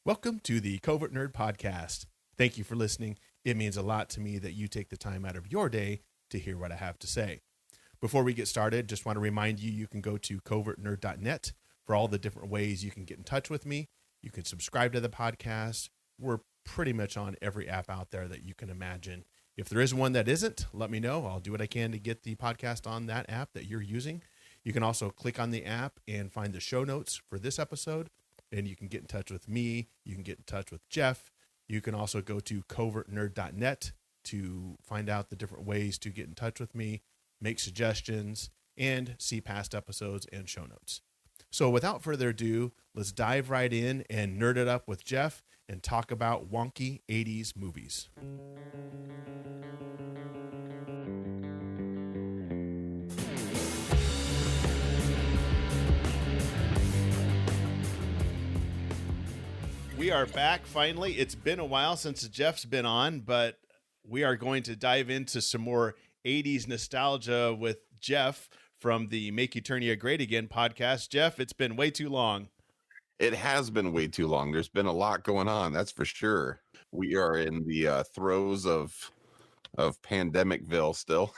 Welcome to the Covert Nerd Podcast. Thank you for listening. It means a lot to me that you take the time out of your day to hear what I have to say. Before we get started, just want to remind you, you can go to covertnerd.net for all the different ways you can get in touch with me. You can subscribe to the podcast. We're pretty much on every app out there that you can imagine. If there is one that isn't, let me know. I'll do what I can to get the podcast on that app that you're using. You can also click on the app and find the show notes for this episode, and you can get in touch with me. You can get in touch with Jeff. You can also go to covertnerd.net to find out the different ways to get in touch with me, make suggestions, and see past episodes and show notes. So without further ado, let's dive right in and nerd it up with Jeff and talk about wonky 80s movies. We are back finally. It's been a while since Jeff's been on, but we are going to dive into some more 80s nostalgia with Jeff from the Make Eternia Great Again podcast. Jeff, it's been way too long. It has been way too long. There's been a lot going on, that's for sure. We are in the throes of Pandemicville still.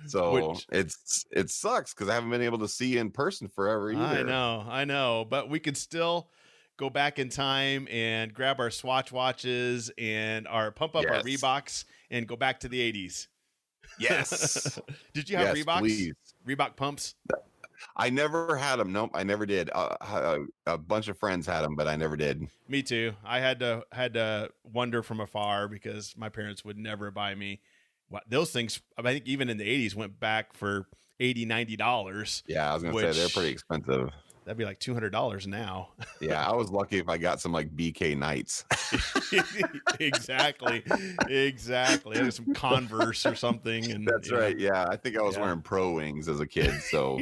So it sucks because I haven't been able to see you in person forever either. I know, but we could still go back in time and grab our Swatch watches and pump up our Reeboks and go back to the 80s. Yes. Did you have Reeboks? Please. Reebok pumps? I never had them. Nope, I never did. A bunch of friends had them, but I never did. Me too. I had to wonder from afar because my parents would never buy me those things. I think even in the 80s went back for $80, $90. Yeah, I was going to say they're pretty expensive. That'd be like $200 now. Yeah, I was lucky if I got some like BK Knights. Exactly. Some Converse or something. And that's right. Yeah, I think I was wearing Pro Wings as a kid. So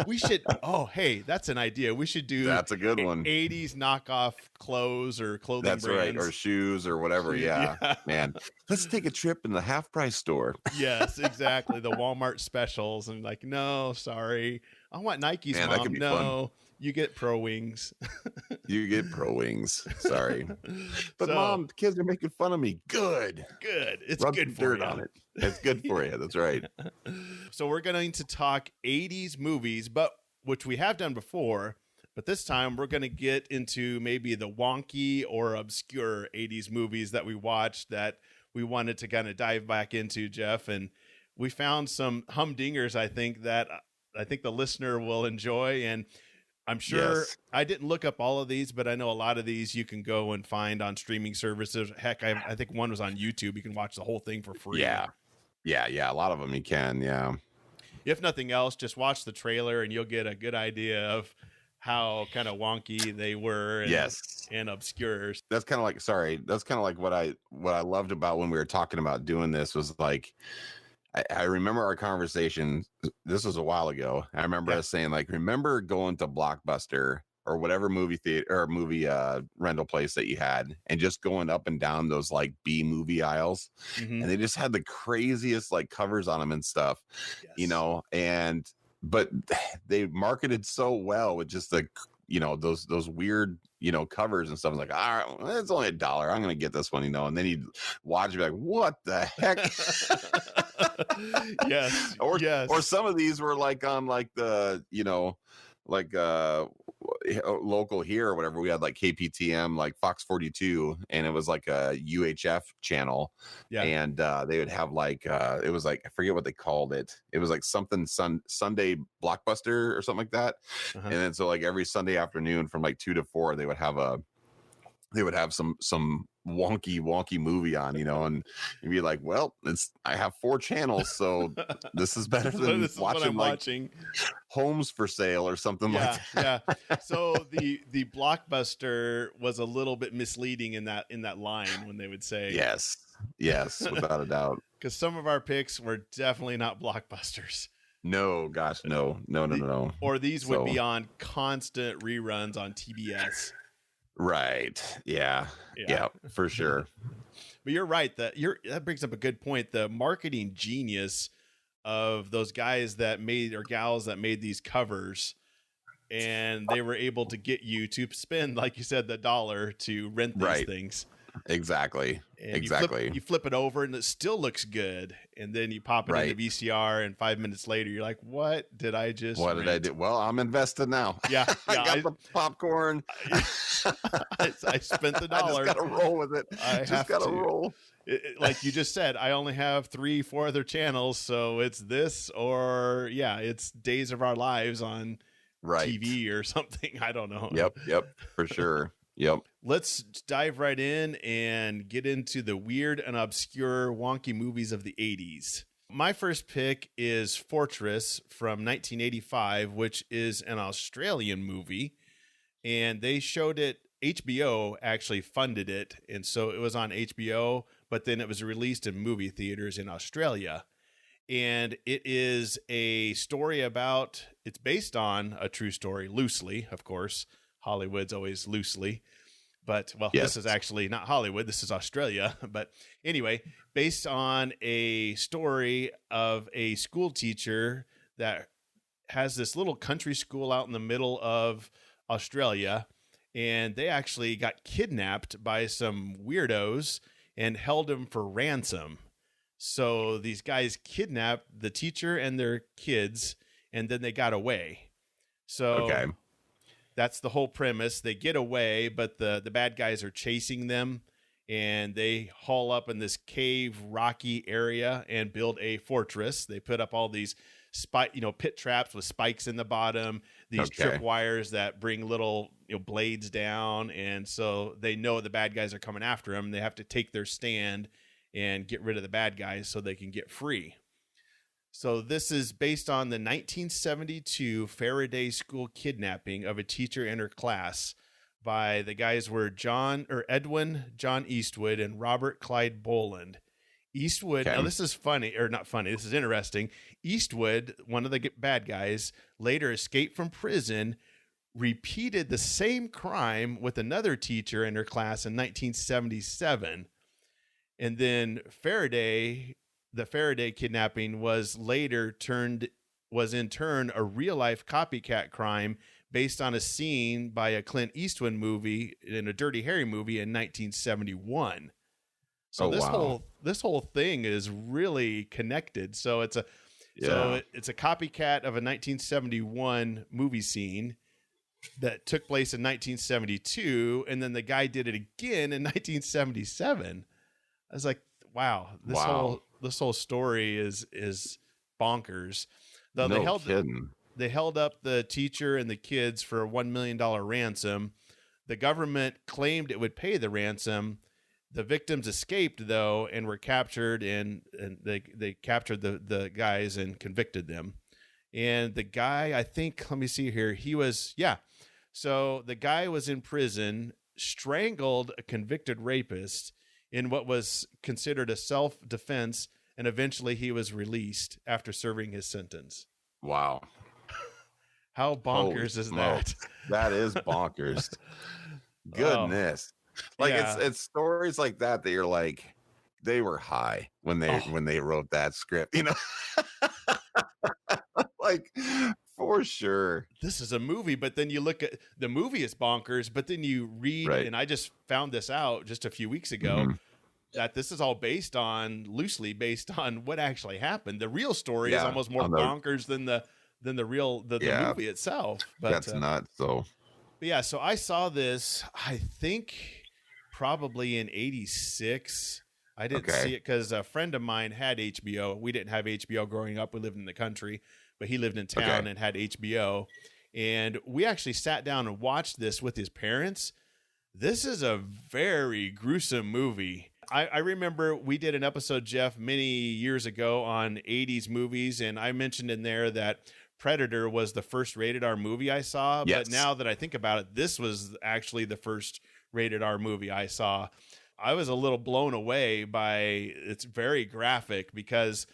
we should. Oh, hey, that's an idea. We should do. That's a good one. 80s knockoff clothes or clothing. That's brands. Right, or shoes or whatever. Yeah, man. Let's take a trip in the half price store. Yes, exactly. The Walmart specials and like, no, sorry. I want Nikes, man, Mom. No, you get Pro Wings. You get Pro Wings. Sorry. But Mom, the kids are making fun of me. Good. It's Rub good for dirt you. on it. It's good for you. That's right. So we're going to talk 80s movies, which we have done before. But this time we're going to get into maybe the wonky or obscure 80s movies that we watched that we wanted to kind of dive back into, Jeff. And we found some humdingers, I think the listener will enjoy. And I'm sure I didn't look up all of these, but I know a lot of these you can go and find on streaming services. Heck, I think one was on YouTube. You can watch the whole thing for free. Yeah. A lot of them you can. Yeah. If nothing else, just watch the trailer and you'll get a good idea of how kind of wonky they were and obscure. That's kind of like what I loved about when we were talking about doing this was like, I remember our conversation. This was a while ago. I remember us saying like, remember going to Blockbuster or whatever movie theater or movie rental place that you had and just going up and down those like B movie aisles. Mm-hmm. And they just had the craziest like covers on them and stuff, but they marketed so well with just the, those weird, covers and stuff. I was like, all right, well, it's only $1. I'm going to get this one, and then you'd watch it be like, what the heck? Yes. Or some of these were like on like the, local here or whatever. We had like KPTM, like Fox 42, and it was like a UHF channel. Yeah. And they would have like, it was like, I forget what they called it. It was like something Sunday Blockbuster or something like that. Uh-huh. And then so like every Sunday afternoon from like 2 to 4, they would have some wonky movie on, and you'd be like, well, I have 4 channels, so this is better than watching Homes for Sale or something like that. Yeah. So the Blockbuster was a little bit misleading in that line when they would say yes, without a doubt, because some of our picks were definitely not blockbusters. No, gosh, no. Or these would be on constant reruns on TBS. Right. Yeah, for sure. But you're right. That brings up a good point. The marketing genius of those guys that made or gals that made these covers and they were able to get you to spend, like you said, the $1 to rent these things. Exactly. And exactly. You flip it over and it still looks good. And then you pop it into VCR, and 5 minutes later, you're like, what did I just What rent? did I do? Well, I'm invested now. Yeah. I got the popcorn. I spent the $1. I just got to roll with it. I just got to roll. Like you just said, I only have 3-4 other channels. So it's this, or it's Days of Our Lives on TV or something. I don't know. Yep. For sure. Yep. Let's dive right in and get into the weird and obscure wonky movies of the 80s. My first pick is Fortress from 1985, which is an Australian movie. And they showed it, HBO actually funded it. And so it was on HBO, but then it was released in movie theaters in Australia. And it is a story it's based on a true story, loosely, of course. Hollywood's always loosely, but This is actually not Hollywood. This is Australia. But anyway, based on a story of a school teacher that has this little country school out in the middle of Australia, and they actually got kidnapped by some weirdos and held him for ransom. So these guys kidnapped the teacher and their kids, and then they got away. So that's the whole premise. They get away, but the bad guys are chasing them, and they haul up in this cave, rocky area and build a fortress. They put up all these pit traps with spikes in the bottom, these trip wires that bring little blades down, and so they know the bad guys are coming after them. They have to take their stand and get rid of the bad guys so they can get free. So this is based on the 1972 Faraday School kidnapping of a teacher and her class by the guys were Edwin, John Eastwood, and Robert Clyde Boland. Eastwood, now this is funny, or not funny, this is interesting. Eastwood, one of the bad guys, later escaped from prison, repeated the same crime with another teacher in her class in 1977. And then the Faraday kidnapping was in turn a real life copycat crime based on a scene by a Clint Eastwood movie in a Dirty Harry movie in 1971. So this whole thing is really connected. So it's a copycat of a 1971 movie scene that took place in 1972, and then the guy did it again in 1977. I was like, wow. This whole story is bonkers. Though they held up the teacher and the kids for a $1 million ransom. The government claimed it would pay the ransom. The victims escaped though and were captured, and they captured the guys and convicted them. And the guy, I think, let me see here. So the guy was in prison, strangled a convicted rapist in what was considered a self-defense, and eventually he was released after serving his sentence. Wow. How bonkers is that? That is bonkers. Goodness. It's stories like that you're like, they were high when they wrote that script, like, for sure. This is a movie, but then you look at the movie is bonkers, but then you read, and I just found this out just a few weeks ago, that this is all loosely based on what actually happened. The real story is almost more bonkers than the movie itself. But that's not so. But so I saw this, I think probably in 86. I didn't see it because a friend of mine had HBO. We didn't have HBO growing up. We lived in the country, but he lived in town and had HBO. And we actually sat down and watched this with his parents. This is a very gruesome movie. I remember we did an episode, Jeff, many years ago on 80s movies, and I mentioned in there that Predator was the first rated R movie I saw. Yes. But now that I think about it, this was actually the first rated R movie I saw. I was a little blown away by it's very graphic because,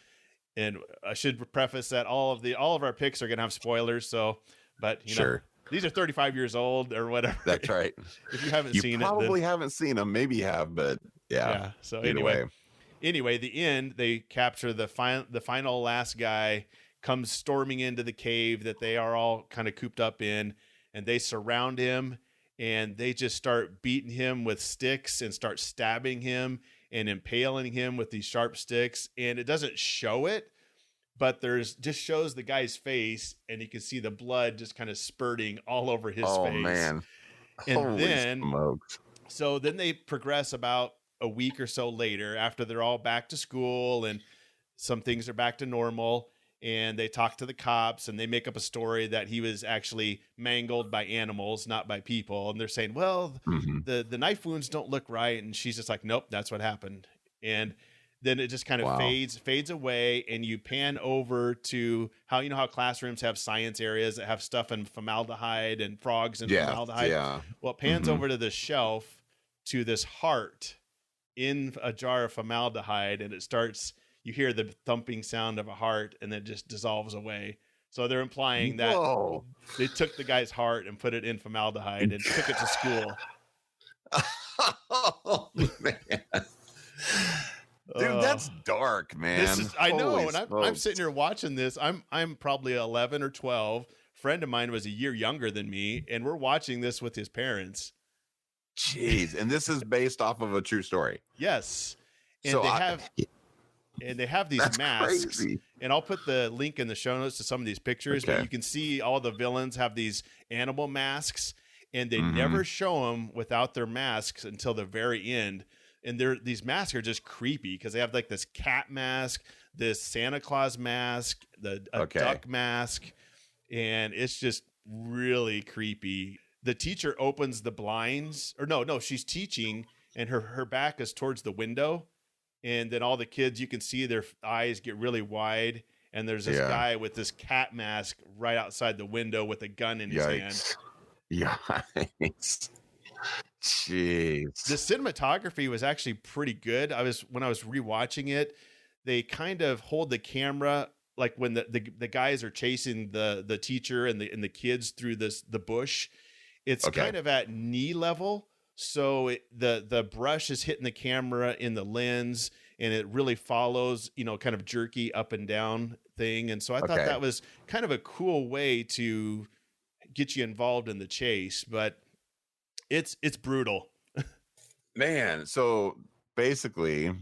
and I should preface that all of our picks are going to have spoilers. So, but you know, these are 35 years old or whatever. That's right. If you haven't seen it, probably haven't seen them. Maybe you have, but yeah. So anyway, the end, they capture the final last guy comes storming into the cave that they are all kind of cooped up in. and they surround him, and they just start beating him with sticks and start stabbing him and impaling him with these sharp sticks. And it doesn't show it, but just shows the guy's face, and you can see the blood just kind of spurting all over his face. Oh man. And Holy then smokes. So then they progress about a week or so later, after they're all back to school and some things are back to normal, and they talk to the cops, and they make up a story that he was actually mangled by animals, not by people. And they're saying, well, the knife wounds don't look right. And she's just like, nope, that's what happened. And then it just kind of fades away, and you pan over to how classrooms have science areas that have stuff in formaldehyde and frogs and formaldehyde. Yeah. Well, it pans over to the shelf to this heart in a jar of formaldehyde, and you hear the thumping sound of a heart, and then it just dissolves away. So they're implying that they took the guy's heart and put it in formaldehyde and took it to school. Oh, man. Dude, that's dark, man. I know, and I'm sitting here watching this. I'm probably 11 or 12. A friend of mine was a year younger than me, and we're watching this with his parents. Jeez, and this is based off of a true story. Yes, and they have these masks, crazy. And I'll put the link in the show notes to some of these pictures. Okay. But you can see all the villains have these animal masks, and they never show them without their masks until the very end. And these masks are just creepy because they have like this cat mask, this Santa Claus mask, a duck mask, and it's just really creepy. The teacher opens the blinds, or no, she's teaching, and her back is towards the window. And then all the kids, you can see their eyes get really wide. And there's this guy with this cat mask right outside the window with a gun in his hand. Yikes. Jeez. The cinematography was actually pretty good. When I was rewatching it, they kind of hold the camera like when the guys are chasing the teacher and the kids through the bush. It's kind of at knee level. So the brush is hitting the camera in the lens, and it really follows, kind of jerky up and down thing. And so I thought that was kind of a cool way to get you involved in the chase, but it's brutal. Man, so basically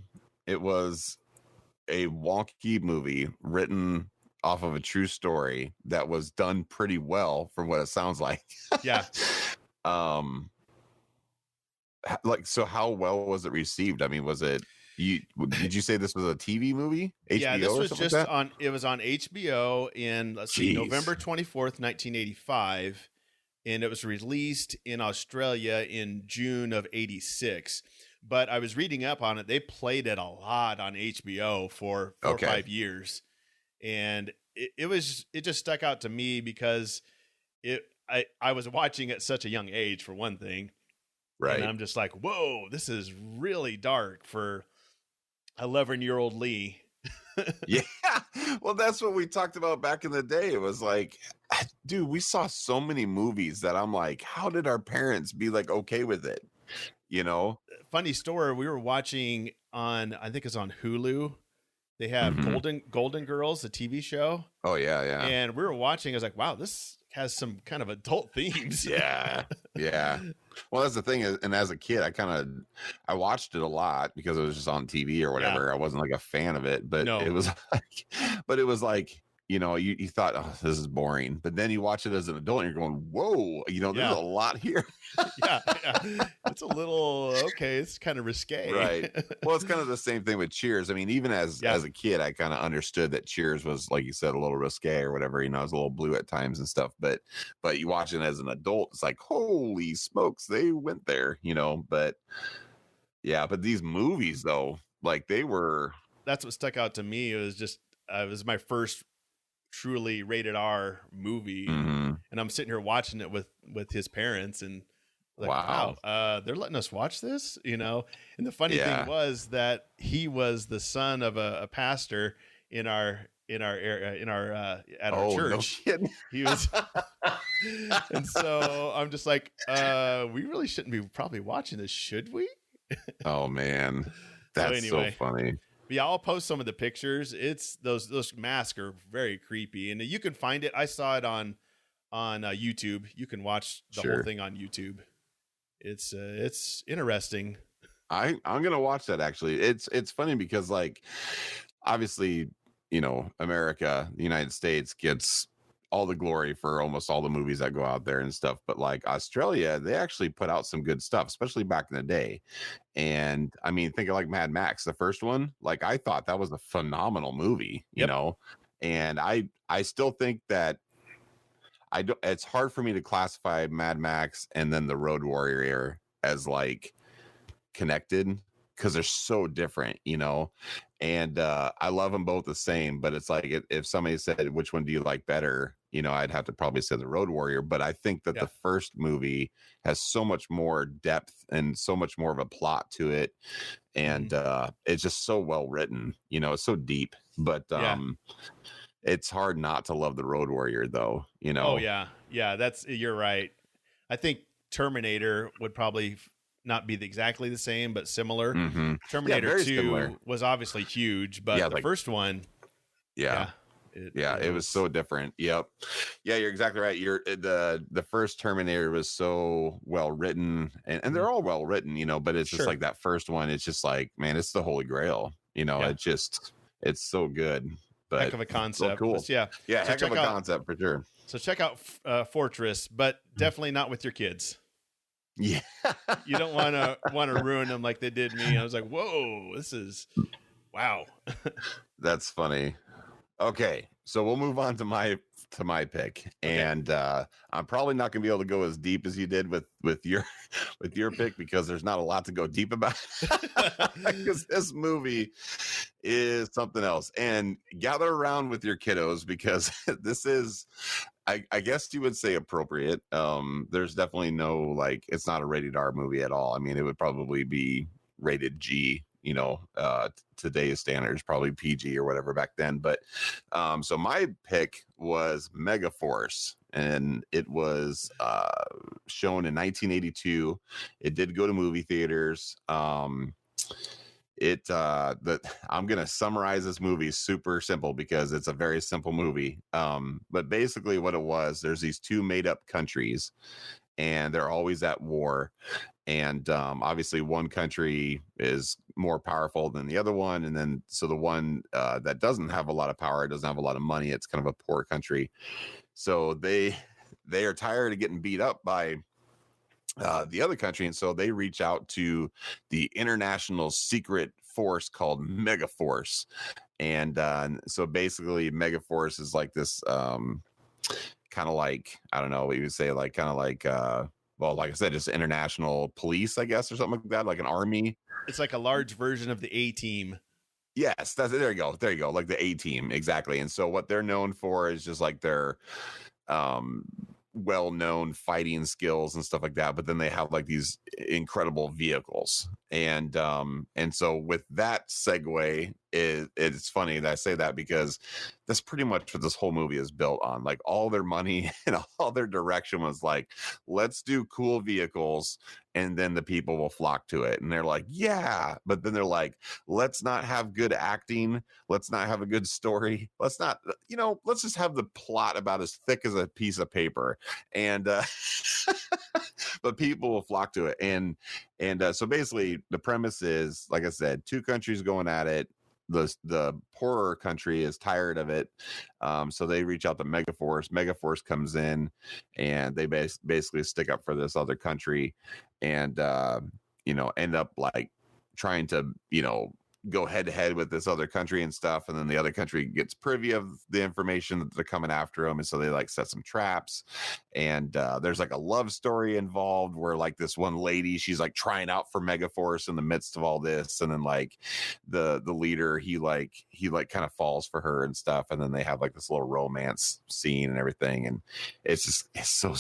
it was a wonky movie written off of a true story that was done pretty well from what it sounds like. Yeah. So how well was it received? I mean, did you say this was a TV movie? HBO, yeah, this was just like it was on HBO in November 24th, 1985. And it was released in Australia in June of 86. But I was reading up on it. They played it a lot on HBO for 4 or 5 years. And it just stuck out to me because I was watching at such a young age, for one thing. Right. And I'm just like, whoa, this is really dark for 11-year-old Lee. Yeah. Well, that's what we talked about back in the day. It was like, dude, we saw so many movies that I'm like, how did our parents be like okay with it? Funny story. We were watching I think it's on Hulu. They have Golden Girls, the TV show. Oh yeah. And we were watching. I was like, wow, this has some kind of adult themes. Yeah. Well, that's the thing. And as a kid, I watched it a lot because it was just on TV or whatever. Yeah. I wasn't like a fan of it, but it was like, you thought, oh, this is boring. But then you watch it as an adult and you're going, whoa, there's a lot here. Yeah. It's a little, it's kind of risque. Right. Well, it's kind of the same thing with Cheers. I mean, even as a kid, I kind of understood that Cheers was, like you said, a little risque or whatever, it was a little blue at times and stuff. But you watch it as an adult, it's like, holy smokes, they went there, but these movies though, like that's what stuck out to me. It was just, it was my first truly rated R movie, and I'm sitting here watching it with his parents, and like, wow, they're letting us watch this, And the funny thing was that he was the son of a pastor at our church. No kidding. He was, and so I'm just like, we really shouldn't be probably watching this, should we? Oh man, that's so funny. Yeah, I'll post some of the pictures. It's those masks are very creepy, and you can find it. I saw it on on YouTube. You can watch the whole thing on YouTube. It's interesting. I'm gonna watch that actually. It's funny because like obviously, you know, America, the United States gets all the glory for almost all the movies that go out there and stuff, but like Australia, they actually put out some good stuff, especially back in the day. And I mean, think of like Mad Max, the first one. Like I thought that was a phenomenal movie, you know. And I still think that it's hard for me to classify Mad Max and then the Road Warrior as like connected because they're so different, you know. And I love them both the same, but it's like if somebody said which one do you like better, you know, I'd have to probably say the Road Warrior. But I think that the first movie has so much more depth and so much more of a plot to it, and it's just so well written, you know. It's so deep, but it's hard not to love the Road Warrior, though, you know. Oh yeah, you're right. I think Terminator would probably not be exactly the same, but similar. Terminator 2 similar. Was obviously huge, but the first one, it was so different. Yep. Yeah, you're exactly right. The first Terminator was so well written, and they're all well written, you know, but it's just like that first one. It's just like, man, it's the Holy Grail, you know. It's so good. But heck of a concept. Cool. Yeah, heck of a concept for sure. So check out Fortress, but definitely not with your kids. Yeah, you don't want to ruin them like they did me. I was like, whoa, this is wow. That's funny. Okay, so we'll move on to my pick, and I'm probably not going to be able to go as deep as you did with your pick because there's not a lot to go deep about because this movie is something else. And gather around with your kiddos because this is, I guess you would say, appropriate. There's definitely no, like, it's not a rated R movie at all. I mean, it would probably be rated G, you know, today's standards, probably PG or whatever back then. But so my pick was Mega Force, and it was shown in 1982. It did go to movie theaters. I'm gonna summarize this movie super simple because it's a very simple movie. But basically what it was, there's these two made up countries and they're always at war. And obviously one country is more powerful than the other one. And then so the one that doesn't have a lot of power, doesn't have a lot of money, it's kind of a poor country. So they are tired of getting beat up by the other country, and so they reach out to the international secret force called Mega Force. And so basically Mega Force is like this kind of like, I don't know what you would say, like kind of like well, like I said, just international police, I guess, or something like that, like an army. It's like a large version of the A-Team. Yes, there you go, like the A-Team, exactly. And so what they're known for is just like their well-known fighting skills and stuff like that, but then they have like these incredible vehicles. And so with that segue, it's funny that I say that because that's pretty much what this whole movie is built on. Like all their money and all their direction was like, let's do cool vehicles and then the people will flock to it. And they're like, yeah, but then they're like, let's not have good acting, let's not have a good story, let's not, you know, let's just have the plot about as thick as a piece of paper. And but people will flock to it. And so basically the premise is, like I said, two countries going at it. The poorer country is tired of it, so they reach out to Megaforce. Megaforce comes in, and they basically stick up for this other country, and you know, end up like trying to, you know, go head to head with this other country and stuff. And then the other country gets privy of the information that they're coming after them. And so they like set some traps. And there's like a love story involved where like this one lady, she's like trying out for Megaforce in the midst of all this. And then like the leader, he kind of falls for her and stuff. And then they have like this little romance scene and everything. And it's so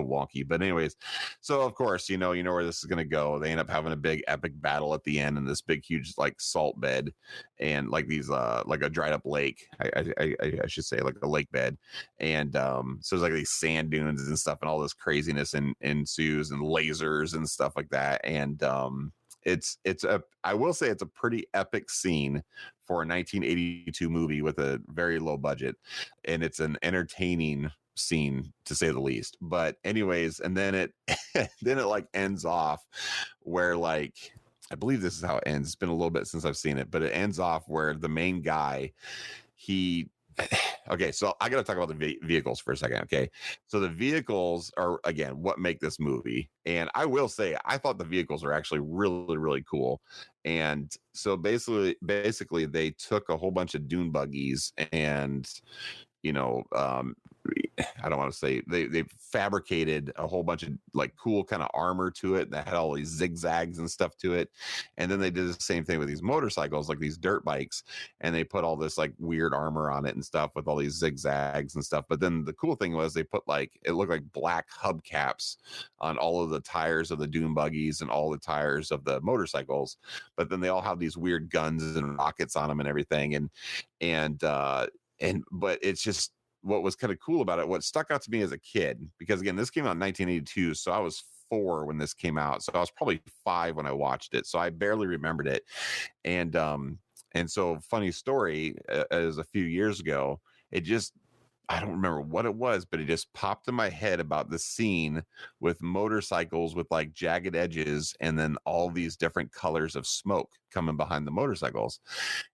wonky. But anyways, so of course, you know where this is going to go. They end up having a big epic battle at the end in this big, huge, like salt bed and like these like a dried up lake, I should say, like a lake bed. And so there's like these sand dunes and stuff, and all this craziness ensues, and lasers and stuff like that. And I will say it's a pretty epic scene for a 1982 movie with a very low budget, and it's an entertaining scene, to say the least. But anyways, and then it then it like ends off where, like, I believe this is how it ends. It's been a little bit since I've seen it, but it ends off where the main guy, okay, so I got to talk about the vehicles for a second. Okay, so the vehicles are, again, what make this movie. And I will say, I thought the vehicles are actually really, really cool. And so basically they took a whole bunch of dune buggies and, you know, I don't want to say, they fabricated a whole bunch of like cool kind of armor to it that had all these zigzags and stuff to it. And then they did the same thing with these motorcycles, like these dirt bikes, and they put all this like weird armor on it and stuff with all these zigzags and stuff. But then the cool thing was they put, like, it looked like black hubcaps on all of the tires of the dune buggies and all the tires of the motorcycles. But then they all have these weird guns and rockets on them and everything. But it's just, what was kind of cool about it, what stuck out to me as a kid, because again, this came out in 1982, so I was 4 when this came out, so I was probably 5 when I watched it, so I barely remembered it. And so, funny story, as a few years ago, it just, I don't remember what it was, but it just popped in my head about the scene with motorcycles with like jagged edges and then all these different colors of smoke coming behind the motorcycles.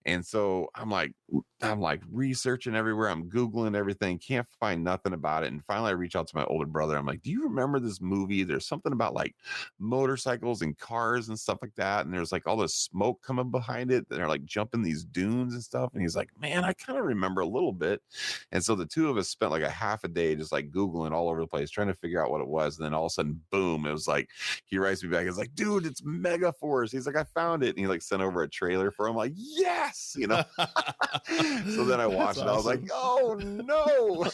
And so I'm like researching everywhere. I'm Googling everything, can't find nothing about it. And finally I reach out to my older brother. I'm like, do you remember this movie? There's something about like motorcycles and cars and stuff like that. And there's like all this smoke coming behind it. They're like jumping these dunes and stuff. And he's like, man, I kind of remember a little bit. And so the two of us spent like a half a day just like Googling all over the place, trying to figure out what it was. And then all of a sudden, boom, it was like, he writes me back. It's like, dude, it's Mega Force. He's like, I found it. And he like sent over a trailer for him. I'm like, yes, you know. So then I watched it. I was like, oh no.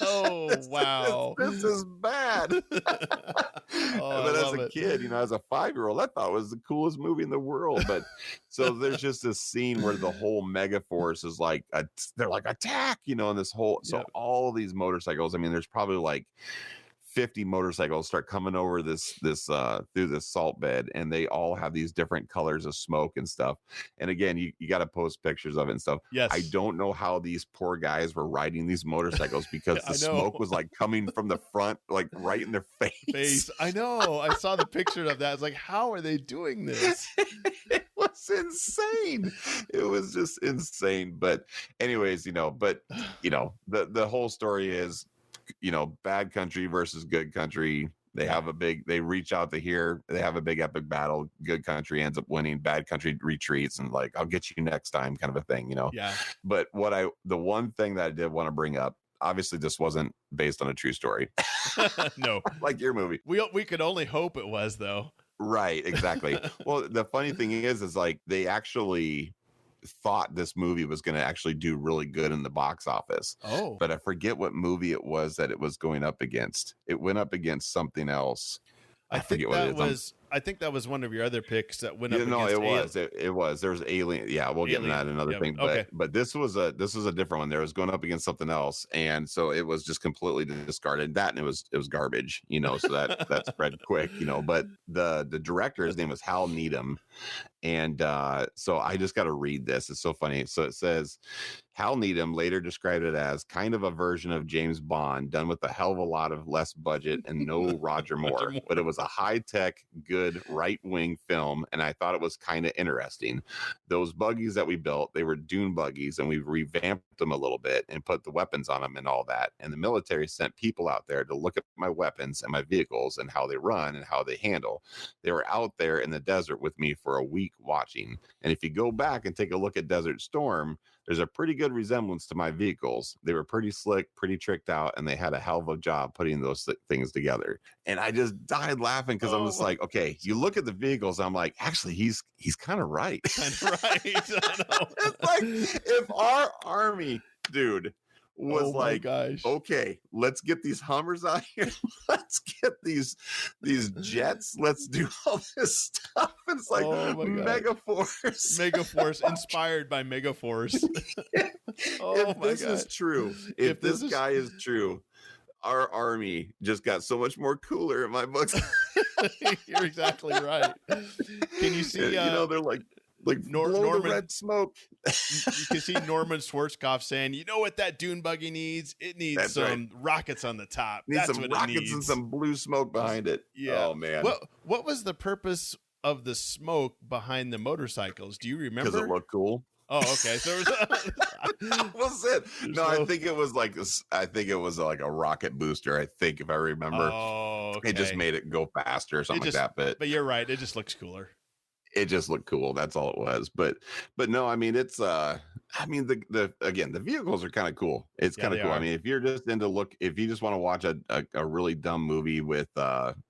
Oh, wow. This is bad. But as a kid, you know, as a 5-year-old, I thought it was the coolest movie in the world. But so there's just this scene where the whole Mega Force is like, they're like, attack, you know, and this whole, so all these motorcycles, I mean, there's probably like 50 motorcycles start coming over this through this salt bed, and they all have these different colors of smoke and stuff. And again, you got to post pictures of it and stuff. Yes. I don't know how these poor guys were riding these motorcycles because the smoke was like coming from the front, like right in their face. I know. I saw the picture of that. I was like, how are they doing this? It was insane. It was just insane. But anyways, you know, the whole story is, you know, bad country versus good country. They reach out to here. They have a big epic battle. Good country ends up winning. Bad country retreats and like, I'll get you next time, kind of a thing, you know? Yeah. But the one thing that I did want to bring up, obviously this wasn't based on a true story. No. Like your movie. We could only hope it was, though. Right. Exactly. Well, the funny thing is like they actually thought this movie was going to actually do really good in the box office. Oh, but I forget what movie it was that it was going up against. It went up against something else. I think that was one of your other picks that went up against. No, it was. There was Alien. Yeah, we'll get into that another thing. But this was a different one. There was going up against something else, and so it was just completely discarded. That, and it was garbage, you know. So that spread quick, you know. But the director, his name was Hal Needham, and so I just got to read this. It's so funny. So it says, Hal Needham later described it as kind of a version of James Bond done with a hell of a lot of less budget and no Roger Moore, but it was a high-tech, good right-wing film, and I thought it was kind of interesting. Those buggies that we built, they were dune buggies, and we revamped them a little bit and put the weapons on them and all that. And the military sent people out there to look at my weapons and my vehicles and how they run and how they handle. They were out there in the desert with me for a week watching. And if you go back and take a look at Desert Storm, there's a pretty good resemblance to my vehicles. They were pretty slick, pretty tricked out, and they had a hell of a job putting those things together. And I just died laughing because I'm just like, okay, you look at the vehicles, I'm like, actually, he's kind of right. Kind of right. I know. It's like, if our army, dude, was okay, let's get these Hummers out here. Let's get these jets. Let's do all this stuff. It's like Mega Force. Mega Force, inspired by Mega Force. If this is true, if this guy is true, our army just got so much more cooler in my books. You're exactly right. Can you see? You know, they're like, Like blow the red smoke. You can see Norman Schwarzkopf saying, "You know what that dune buggy needs? It needs some rockets on the top. That's some what rockets it needs. And some blue smoke behind it." Yeah. Oh man. What was the purpose of the smoke behind the motorcycles? Do you remember? Because it looked cool. Oh, okay. So that was it. No, I think it was like this. I think it was like a rocket booster. I think if I remember, okay. It just made it go faster or something like that. But you're right. It just looks cooler. It just looked cool. That's all it was. But no, I mean, it's the vehicles are kind of cool. It's kind of cool. I mean, if you're just if you just want to watch a really dumb movie with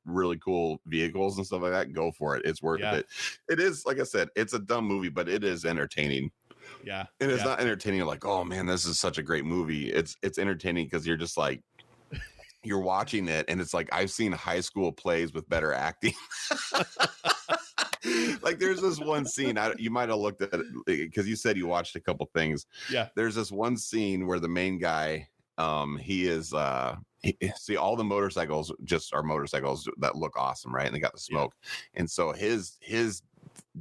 really cool vehicles and stuff like that, go for it. It's worth it. It is, like I said, it's a dumb movie, but it is entertaining. Yeah. And it's not entertaining like, oh man, this is such a great movie. It's entertaining because you're just like, you're watching it and it's like, I've seen high school plays with better acting. Like there's this one scene, you might have looked at it because you said you watched a couple things. Yeah. There's this one scene where the main guy, he is, see, all the motorcycles just are motorcycles that look awesome, right? And they got the smoke. Yeah. And so his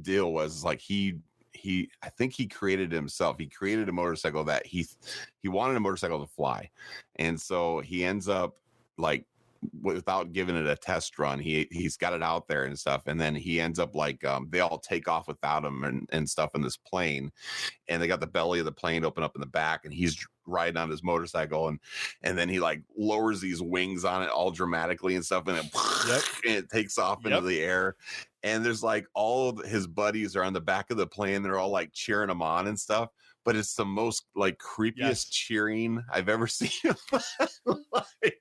deal was like, I think he created it himself. He created a motorcycle that he wanted a motorcycle to fly. And so he ends up like, without giving it a test run, he's got it out there and stuff, and then he ends up like they all take off without him and stuff in this plane, and they got the belly of the plane open up in the back, and he's riding on his motorcycle, and then he like lowers these wings on it all dramatically and stuff, and it takes off into the air, and there's like all of his buddies are on the back of the plane, they're all like cheering him on and stuff. But it's the most like creepiest cheering I've ever seen in my life.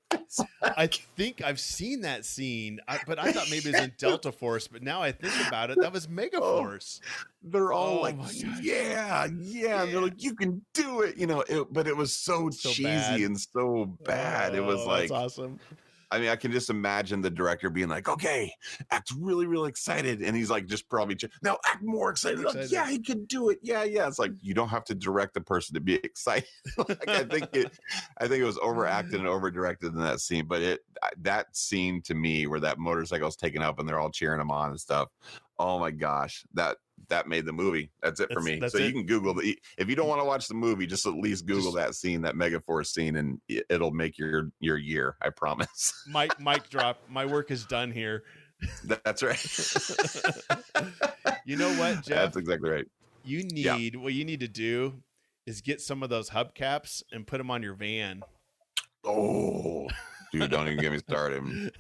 I think I've seen that scene, but I thought maybe it was in Delta Force. But now I think about it, that was Mega Force. They're all like, yeah. They're like, you can do it, but it was so cheesy bad. And so bad. It was like, that's awesome. I mean, I can just imagine the director being like, okay, act really, really excited. And he's like, just probably, now act more excited. Like, yeah, he can do it. Yeah. It's like, you don't have to direct the person to be excited. Like, I think it was overacted and over-directed in that scene. But that scene to me where that motorcycle's taken up and they're all cheering him on and stuff. Oh my gosh, that made the movie. That's it for me. So you can Google if you don't want to watch the movie, just at least Google that scene, that Mega Force scene, and it'll make your year. I promise. Mic drop. My work is done here. That's right. You know what, Jeff? That's exactly right. What you need to do is get some of those hubcaps and put them on your van. Oh, dude, don't even get me started.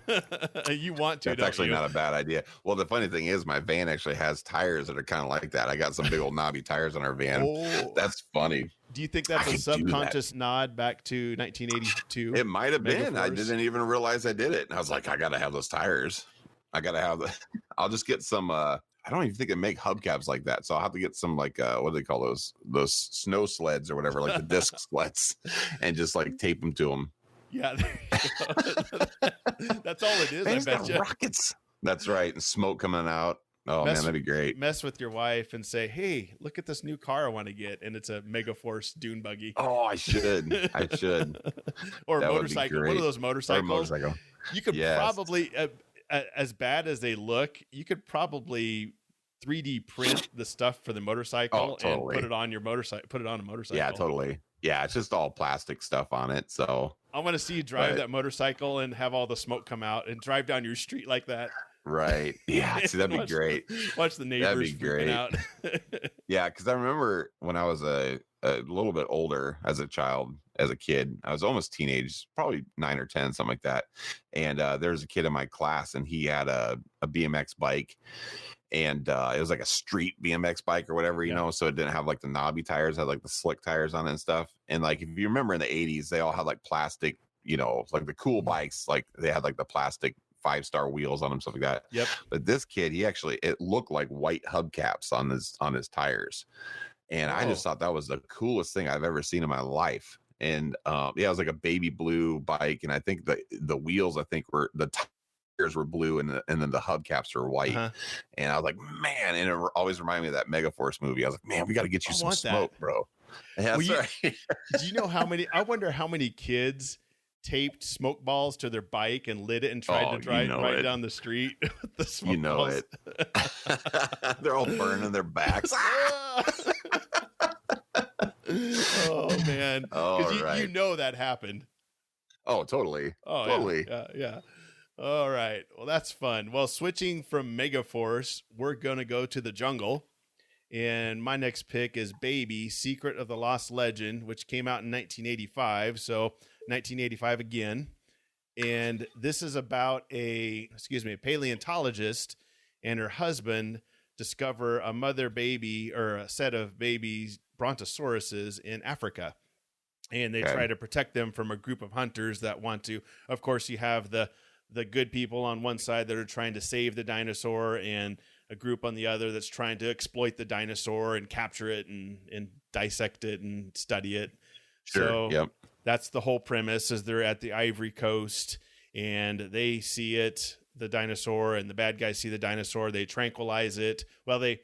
You want to? That's actually not a bad idea. Well, the funny thing is, my van actually has tires that are kind of like that. I got some big old knobby tires on our van. Oh, that's funny. Do you think that's a subconscious nod back to 1982? It might have been. I didn't even realize I did it. And I was like, I got to have those tires. I got to have I'll just get some. I don't even think they make hubcaps like that. So I'll have to get some like, what do they call those snow sleds or whatever, like the disc sleds, and just like tape them to them. Yeah, that's all it is. I bet you. Rockets. That's right, and smoke coming out. Oh man, that'd be great. Mess with your wife and say, "Hey, look at this new car I want to get," and it's a Mega Force dune buggy. Oh, I should. Or a motorcycle. One of those motorcycles. You could probably, as bad as they look, you could probably 3D print the stuff for the motorcycle and put it on your motorcycle. Put it on a motorcycle. Yeah, totally. Yeah, it's just all plastic stuff on it. So I want to see you drive that motorcycle and have all the smoke come out and drive down your street like that. Right. Yeah. See, that'd be great. Watch the neighbors freaking out. Yeah, because I remember when I was a little bit older as a child, as a kid, I was almost teenage, probably 9 or 10, something like that. And there was a kid in my class, and he had a BMX bike. And it was like a street BMX bike or whatever, you know, so it didn't have like the knobby tires, it had like the slick tires on it and stuff. And like, if you remember in the 80s, they all had like plastic, like the cool bikes, like they had like the plastic 5-star wheels on them, stuff like that. Yep. But this kid, it looked like white hubcaps on his tires. And I just thought that was the coolest thing I've ever seen in my life. And it was like a baby blue bike. And I think the wheels, were the tires were blue and then the hubcaps were white. Uh-huh. And I was like, man, and it always reminded me of that Mega Force movie. I was like, man, we got to get you some smoke, bro. Yeah, do you know how many, I wonder how many kids taped smoke balls to their bike and lit it and tried to drive right down the street with the smoke balls. They're all burning their backs. Oh man, because you know that happened. Oh, totally. Oh, totally. Yeah. All right. Well, that's fun. Well, switching from Megaforce, we're going to go to the jungle. And my next pick is Baby, Secret of the Lost Legend, which came out in 1985. So 1985 again. And this is about a paleontologist and her husband discover a mother baby or a set of babies, brontosauruses, in Africa. And they try to protect them from a group of hunters that want to. Of course, you have the good people on one side that are trying to save the dinosaur, and a group on the other that's trying to exploit the dinosaur and capture it and dissect it and study it. Sure. So that's the whole premise, is they're at the Ivory Coast and they see it, the dinosaur, and the bad guys see the dinosaur. They tranquilize it. Well, they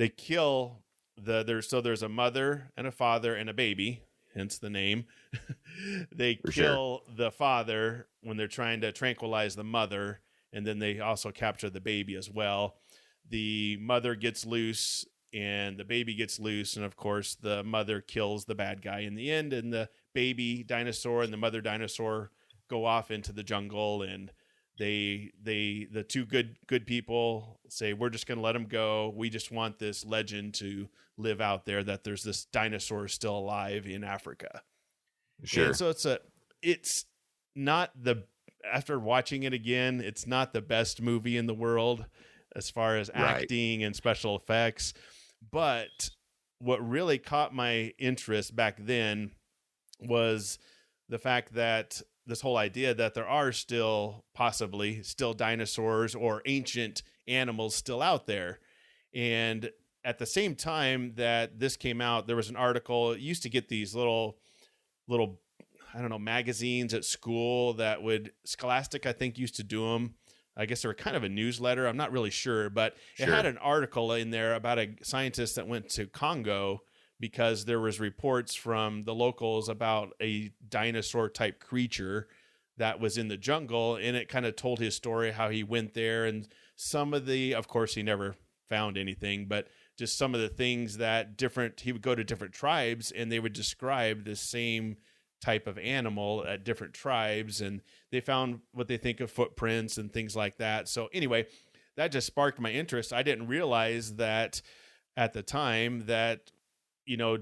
kill there's a mother and a father and a baby, hence the name. They kill the father when they're trying to tranquilize the mother, and then they also capture the baby as well. The mother gets loose and the baby gets loose, and of course the mother kills the bad guy in the end, and the baby dinosaur and the mother dinosaur go off into the jungle, and the two good people say, we're just going to let them go. We just want this legend to live out there that there's this dinosaur still alive in Africa. Sure. And so it's not after watching it again, it's not the best movie in the world as far as acting and special effects. But what really caught my interest back then was the fact that this whole idea that there are still dinosaurs or ancient animals still out there. And at the same time that this came out, there was an article. It used to get these little, I don't know, magazines at school that Scholastic, I think, used to do them. I guess they were kind of a newsletter. I'm not really sure, but it had an article in there about a scientist that went to Congo because there was reports from the locals about a dinosaur type creature that was in the jungle. And it kind of told his story, how he went there, and of course he never found anything, but just some of the things that he would go to different tribes and they would describe the same type of animal at different tribes, and they found what they think of footprints and things like that. So anyway, that just sparked my interest. I didn't realize that at the time that,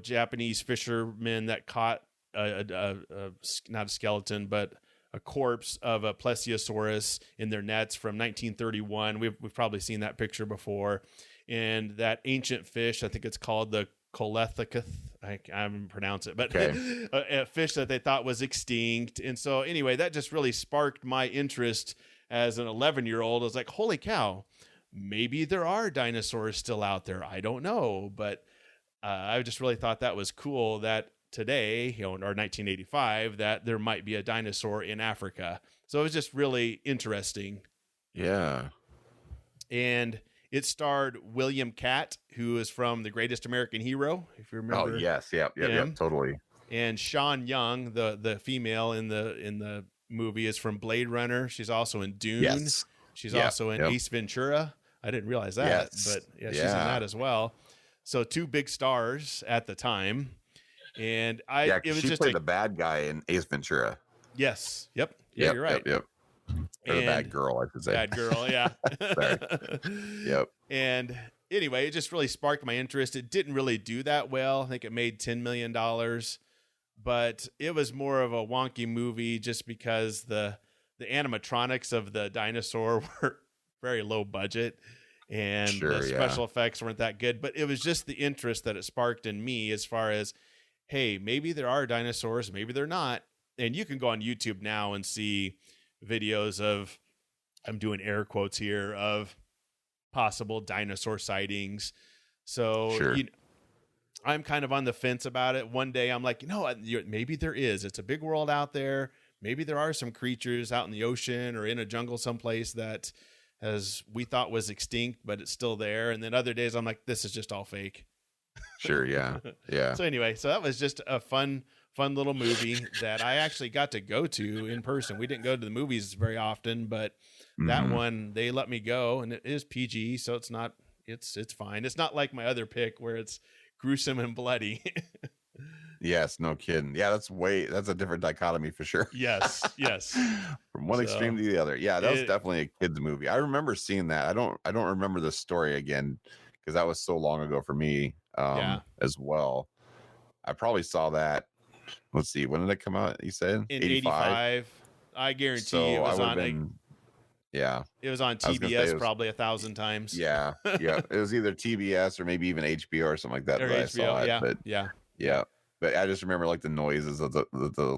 Japanese fishermen that caught not a skeleton, but a corpse of a plesiosaurus in their nets from 1931. We've probably seen that picture before. And that ancient fish, I think it's called the Colethicus, I haven't pronounced it, but a fish that they thought was extinct. And so anyway, that just really sparked my interest as an 11-year-old. I was like, holy cow, maybe there are dinosaurs still out there. I don't know. But I just really thought that was cool that today, or 1985, that there might be a dinosaur in Africa. So it was just really interesting. Yeah. And it starred William Catt, who is from The Greatest American Hero, if you remember. Oh, yes. Yep, totally. And Sean Young, the female in the movie, is from Blade Runner. She's also in Dune. Yes. She's also in Ace Ventura. I didn't realize that, but she's in that as well. So two big stars at the time. And she played the bad guy in Ace Ventura. Yes. Yep. Yeah, you're right. Yep. Or the bad girl, I should say. Bad girl, yeah. Sorry. Yep. And anyway, it just really sparked my interest. It didn't really do that well. I think it made $10 million, but it was more of a wonky movie just because the animatronics of the dinosaur were very low budget, and the special effects weren't that good. But it was just the interest that it sparked in me as far as, hey, maybe there are dinosaurs, maybe they're not. And you can go on YouTube now and see videos of, I'm doing air quotes here, of possible dinosaur sightings. So I'm kind of on the fence about it. One day I'm like, maybe there is. It's a big world out there. Maybe there are some creatures out in the ocean or in a jungle someplace that we thought was extinct, but it's still there. And then other days I'm like, this is just all fake. Sure. Yeah. Yeah. So anyway, so that was just a fun fun little movie that I actually got to go to in person. We didn't go to the movies very often, but that one, they let me go, and it is PG, so it's not, it's fine. It's not like my other pick where it's gruesome and bloody. Yes, no kidding. Yeah, that's a different dichotomy for sure. Yes. From one extreme to the other. Yeah, that was definitely a kid's movie. I remember seeing that. I don't remember the story again because that was so long ago for me as well. I probably saw that. Let's see, when did it come out? You said in 85. I guarantee so it was on it was on TBS probably 1,000 times. Yeah. It was either TBS or maybe even HBO or something like that. Or HBO, I saw it, but yeah. But I just remember like the noises of the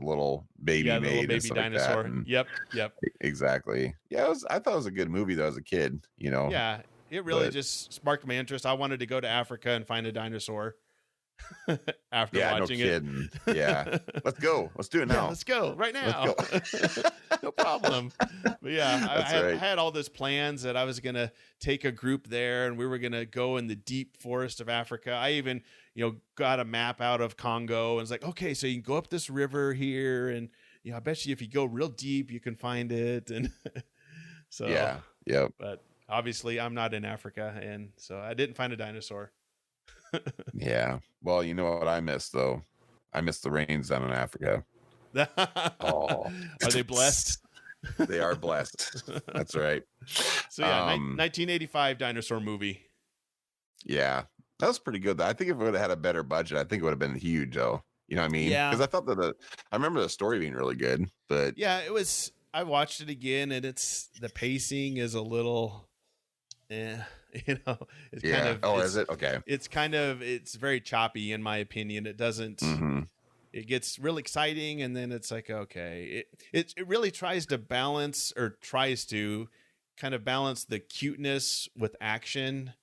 little baby the made little baby dinosaur. Like Yep. Exactly. Yeah, I thought it was a good movie though as a kid, you know. Yeah, it really just sparked my interest. I wanted to go to Africa and find a dinosaur after watching it. Yeah. Let's go. Let's do it now. Yeah, let's go right now. No problem. But yeah, I had all those plans that I was going to take a group there and we were going to go in the deep forest of Africa. I even, got a map out of Congo and was like, okay, so you can go up this river here. And, I bet you if you go real deep, you can find it. And so, yeah. But obviously I'm not in Africa. And so I didn't find a dinosaur. Yeah. Well, you know what I miss though? I miss the rains down in Africa. Are they blessed? They are blessed. That's right. So yeah, 1985 dinosaur movie. Yeah, that was pretty good. I think if it would have had a better budget, I think it would have been huge though. You know what I mean? Yeah. Because I thought that I remember the story being really good, but yeah, it was. I watched it again, and the pacing is a little, it's kind of. Oh, is it? Okay. It's very choppy in my opinion. It doesn't. It gets real exciting, and then it's like, okay, it really tries to balance the cuteness with action.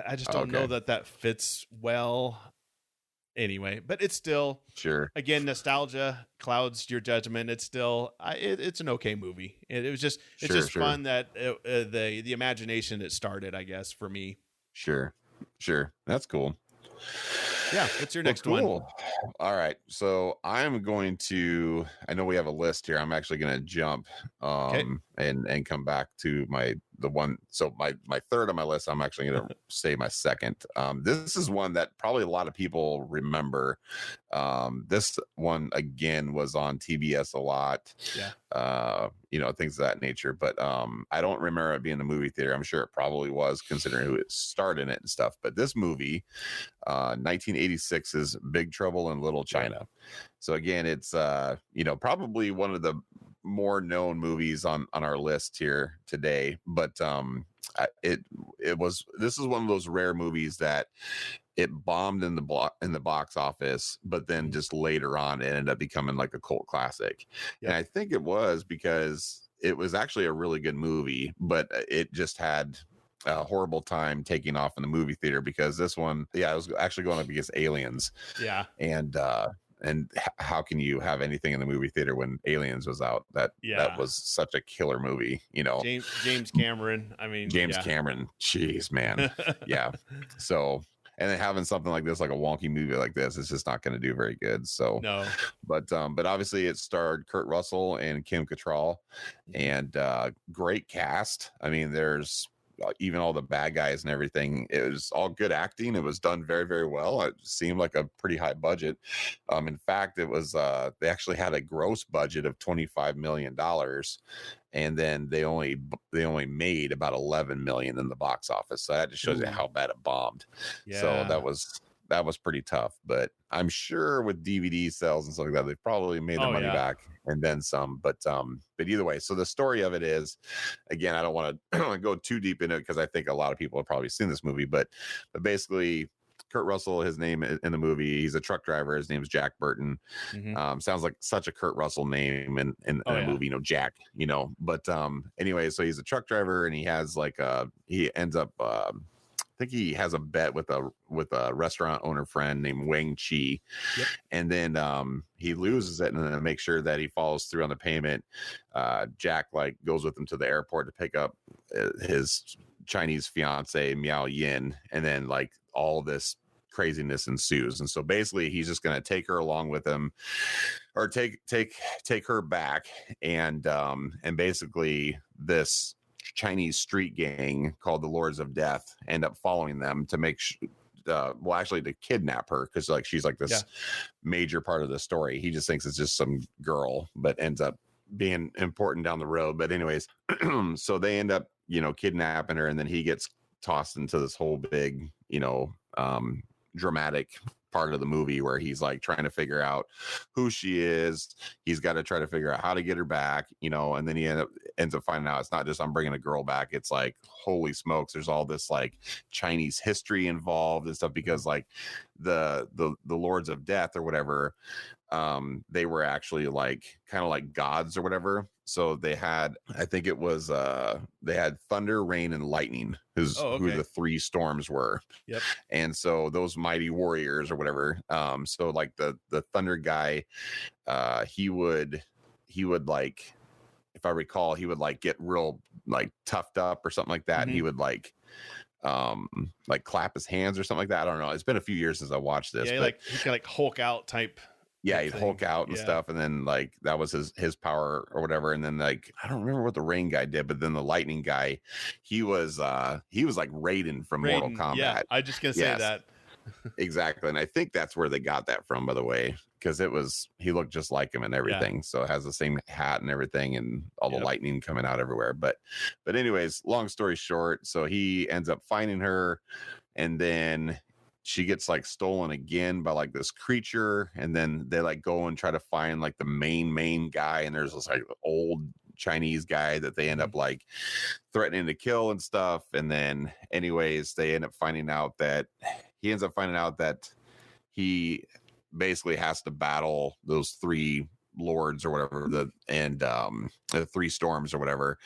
I just don't know that fits well. Anyway, but it's still again, nostalgia clouds your judgment. It's still it's an okay movie. It's just fun that the imagination it started, I guess, for me. Sure, that's cool. Yeah, what's your next one? All right, so I'm going to. I know we have a list here. I'm actually going to jump and come back to the one. So my third on my list. I'm actually going to say my second. This is one that probably a lot of people remember. This one again was on TBS a lot. Yeah. Things of that nature. But I don't remember it being in the movie theater. I'm sure it probably was, considering who it starred in it and stuff. But this movie, 1986's Big Trouble in Little China. So again, it's probably one of the more known movies on our list here today. But this is one of those rare movies that it bombed in the box office, but then just later on it ended up becoming like a cult classic. And I think it was because it was actually a really good movie, but it just had a horrible time taking off in the movie theater, because this one, it was actually going up against Aliens. Yeah. And how can you have anything in the movie theater when Aliens was out? That was such a killer movie, James Cameron. I mean, Cameron. Jeez, man. Yeah. So, and then having something like this, like a wonky movie like this, it's just not going to do very good. So, no. But obviously it starred Kurt Russell and Kim Cattrall, and great cast. I mean, there's even all the bad guys and everything. It was all good acting. It was done very, very well. It seemed like a pretty high budget. In fact, it was they actually had a gross budget of $25 million, and then they only made about 11 million in the box office. So that just shows you how bad it bombed. Yeah. So that was pretty tough, but I'm sure with DVD sales and stuff like that, they've probably made their money back and then some. But either way, so the story of it is, again, I don't want to go too deep in it because I think a lot of people have probably seen this movie, but basically Kurt Russell, his name in the movie, he's a truck driver. His name is Jack Burton. Sounds like such a Kurt Russell name in a movie, Jack, but anyway, so he's a truck driver, and he has he ends up, I think he has a bet with a restaurant owner friend named Wang Chi. Yep. And then he loses it, and then to make sure that he follows through on the payment, Jack goes with him to the airport to pick up his Chinese fiance Miao Yin, and then all this craziness ensues. And so basically he's just going to take her along with him, or take her back. And basically this Chinese street gang called the Lords of Death end up following them to make to kidnap her, because like she's like this major part of the story. He just thinks it's just some girl, but ends up being important down the road. But anyways, so they end up, kidnapping her, and then he gets tossed into this whole big, dramatic part of the movie where he's like trying to figure out who she is. He's got to try to figure out how to get her back, and then he ends up finding out it's not just I'm bringing a girl back. It's like, holy smokes, there's all this like Chinese history involved and stuff, because like the Lords of Death or whatever, they were actually like kind of like gods or whatever. So they had, I think it was they had thunder, rain, and lightning, who the three storms were. Yep. And so those mighty warriors or whatever, so like the thunder guy, he would like, if I recall, he would like get real like toughed up or something like that. And he would like clap his hands or something like that. I don't know. It's been a few years since I watched this. Yeah, he can like Hulk out type. Yeah, he'd Hulk out and stuff, and then like that was his power or whatever. And then like I don't remember what the rain guy did, but then the lightning guy, he was like Raiden from Mortal Kombat. Yeah, I just gonna say that. Exactly, and I think that's where they got that from, by the way, because he looked just like him and everything. Yeah. So it has the same hat and everything, and all the lightning coming out everywhere. But anyways, long story short, so he ends up finding her, and then she gets like stolen again by like this creature, and then they like go and try to find like the main guy, and there's this like old Chinese guy that they end up like threatening to kill and stuff. And then anyways, he ends up finding out that he basically has to battle those three lords or whatever, the three storms or whatever.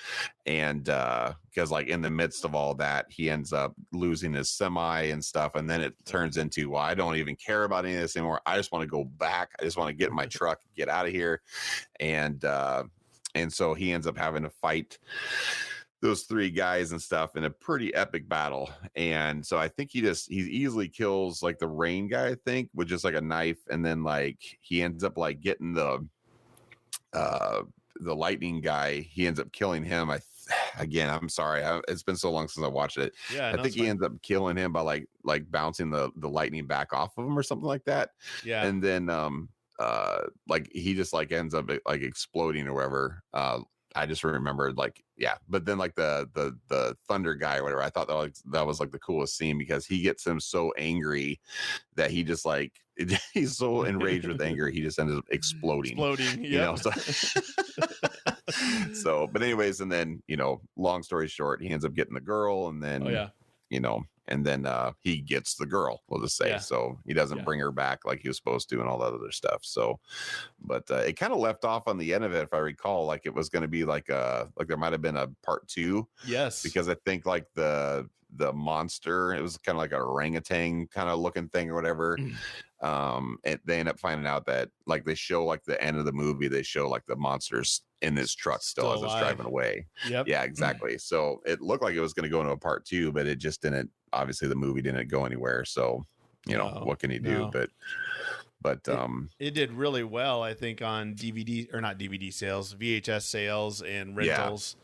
And because like in the midst of all that, he ends up losing his semi and stuff, and then it turns into, well, I don't even care about any of this anymore. I just want to go back. I just want to get in my truck, get out of here. And so he ends up having to fight those three guys and stuff in a pretty epic battle. And so I think he easily kills like the rain guy, I think, with just like a knife. And then like he ends up like getting the lightning guy. He ends up killing him. I'm sorry, it's been so long since I watched it. Yeah, I think he ends up killing him by like bouncing the lightning back off of him or something like that. Yeah. And then like he just like ends up like exploding or whatever. I just remembered but then like the thunder guy or whatever, I thought that was like the coolest scene, because he gets him so angry that he just like he's so enraged with anger, he just ends up exploding. So but anyways, and then long story short, he ends up getting the girl, and then and then he gets the girl, we'll just say. So he doesn't bring her back like he was supposed to and all that other stuff. So but it kind of left off on the end of it, if I recall, like it was going to be like there might have been a part 2. Yes, because I think like the monster, it was kind of like a orangutan kind of looking thing or whatever. And they end up finding out that like they show like the end of the movie, they show like the monsters in this truck still as it's driving away. Yep. Yeah, exactly. So it looked like it was going to go into a part 2, but it just didn't. Obviously the movie didn't go anywhere, so what can you do? But it did really well, I think, on DVD, or not DVD sales, VHS sales and rentals.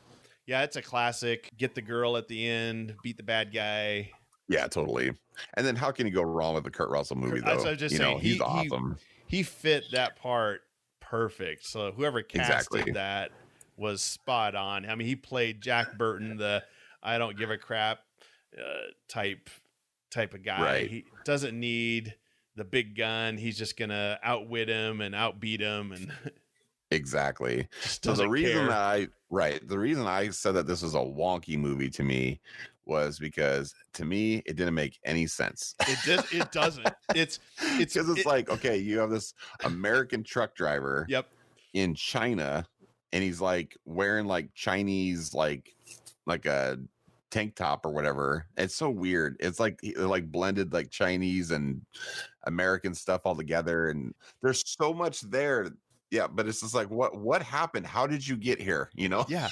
Yeah, it's a classic. Get the girl at the end, beat the bad guy. Yeah, totally. And then how can you go wrong with the Kurt Russell movie, though? I was just saying, he's awesome. He fit that part perfect. So whoever casted that was spot on. I mean, he played Jack Burton, the I don't give a crap type of guy. Right. He doesn't need the big gun. He's just gonna outwit him and outbeat him, and exactly. So the reason I said that this was a wonky movie to me was because to me it didn't make any sense. It doesn't. It's because it's like, okay, you have this American truck driver in China, and he's like wearing like Chinese like a tank top or whatever. It's so weird. It's like they're like blended like Chinese and American stuff all together, and there's so much there Yeah, but it's just like, what happened? How did you get here? You know? Yeah.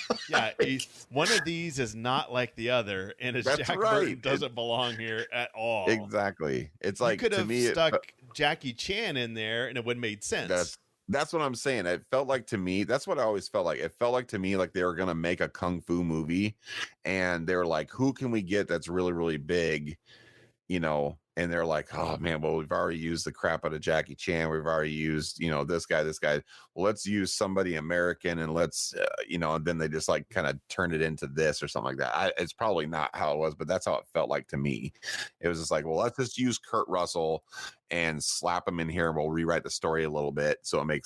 One of these is not like the other, and it's That's Jack right. Burton doesn't belong here at all. Exactly. It's like, you could to have me, stuck Jackie Chan in there, and it would have made sense. That's what I'm saying. It felt like to me, that's what I always felt like. It felt like to me like they were gonna make a kung fu movie, and they were like, who can we get that's really, really big? You know, and they're like, oh man, well, we've already used the crap out of Jackie Chan. We've already used, you know, this guy. Well, let's use somebody American, and let's, you know, and then they just like kind of turn it into this or something like that. It's probably not how it was, but that's how it felt like to me. It was just like, well, let's just use Kurt Russell and slap him in here, and we'll rewrite the story a little bit so it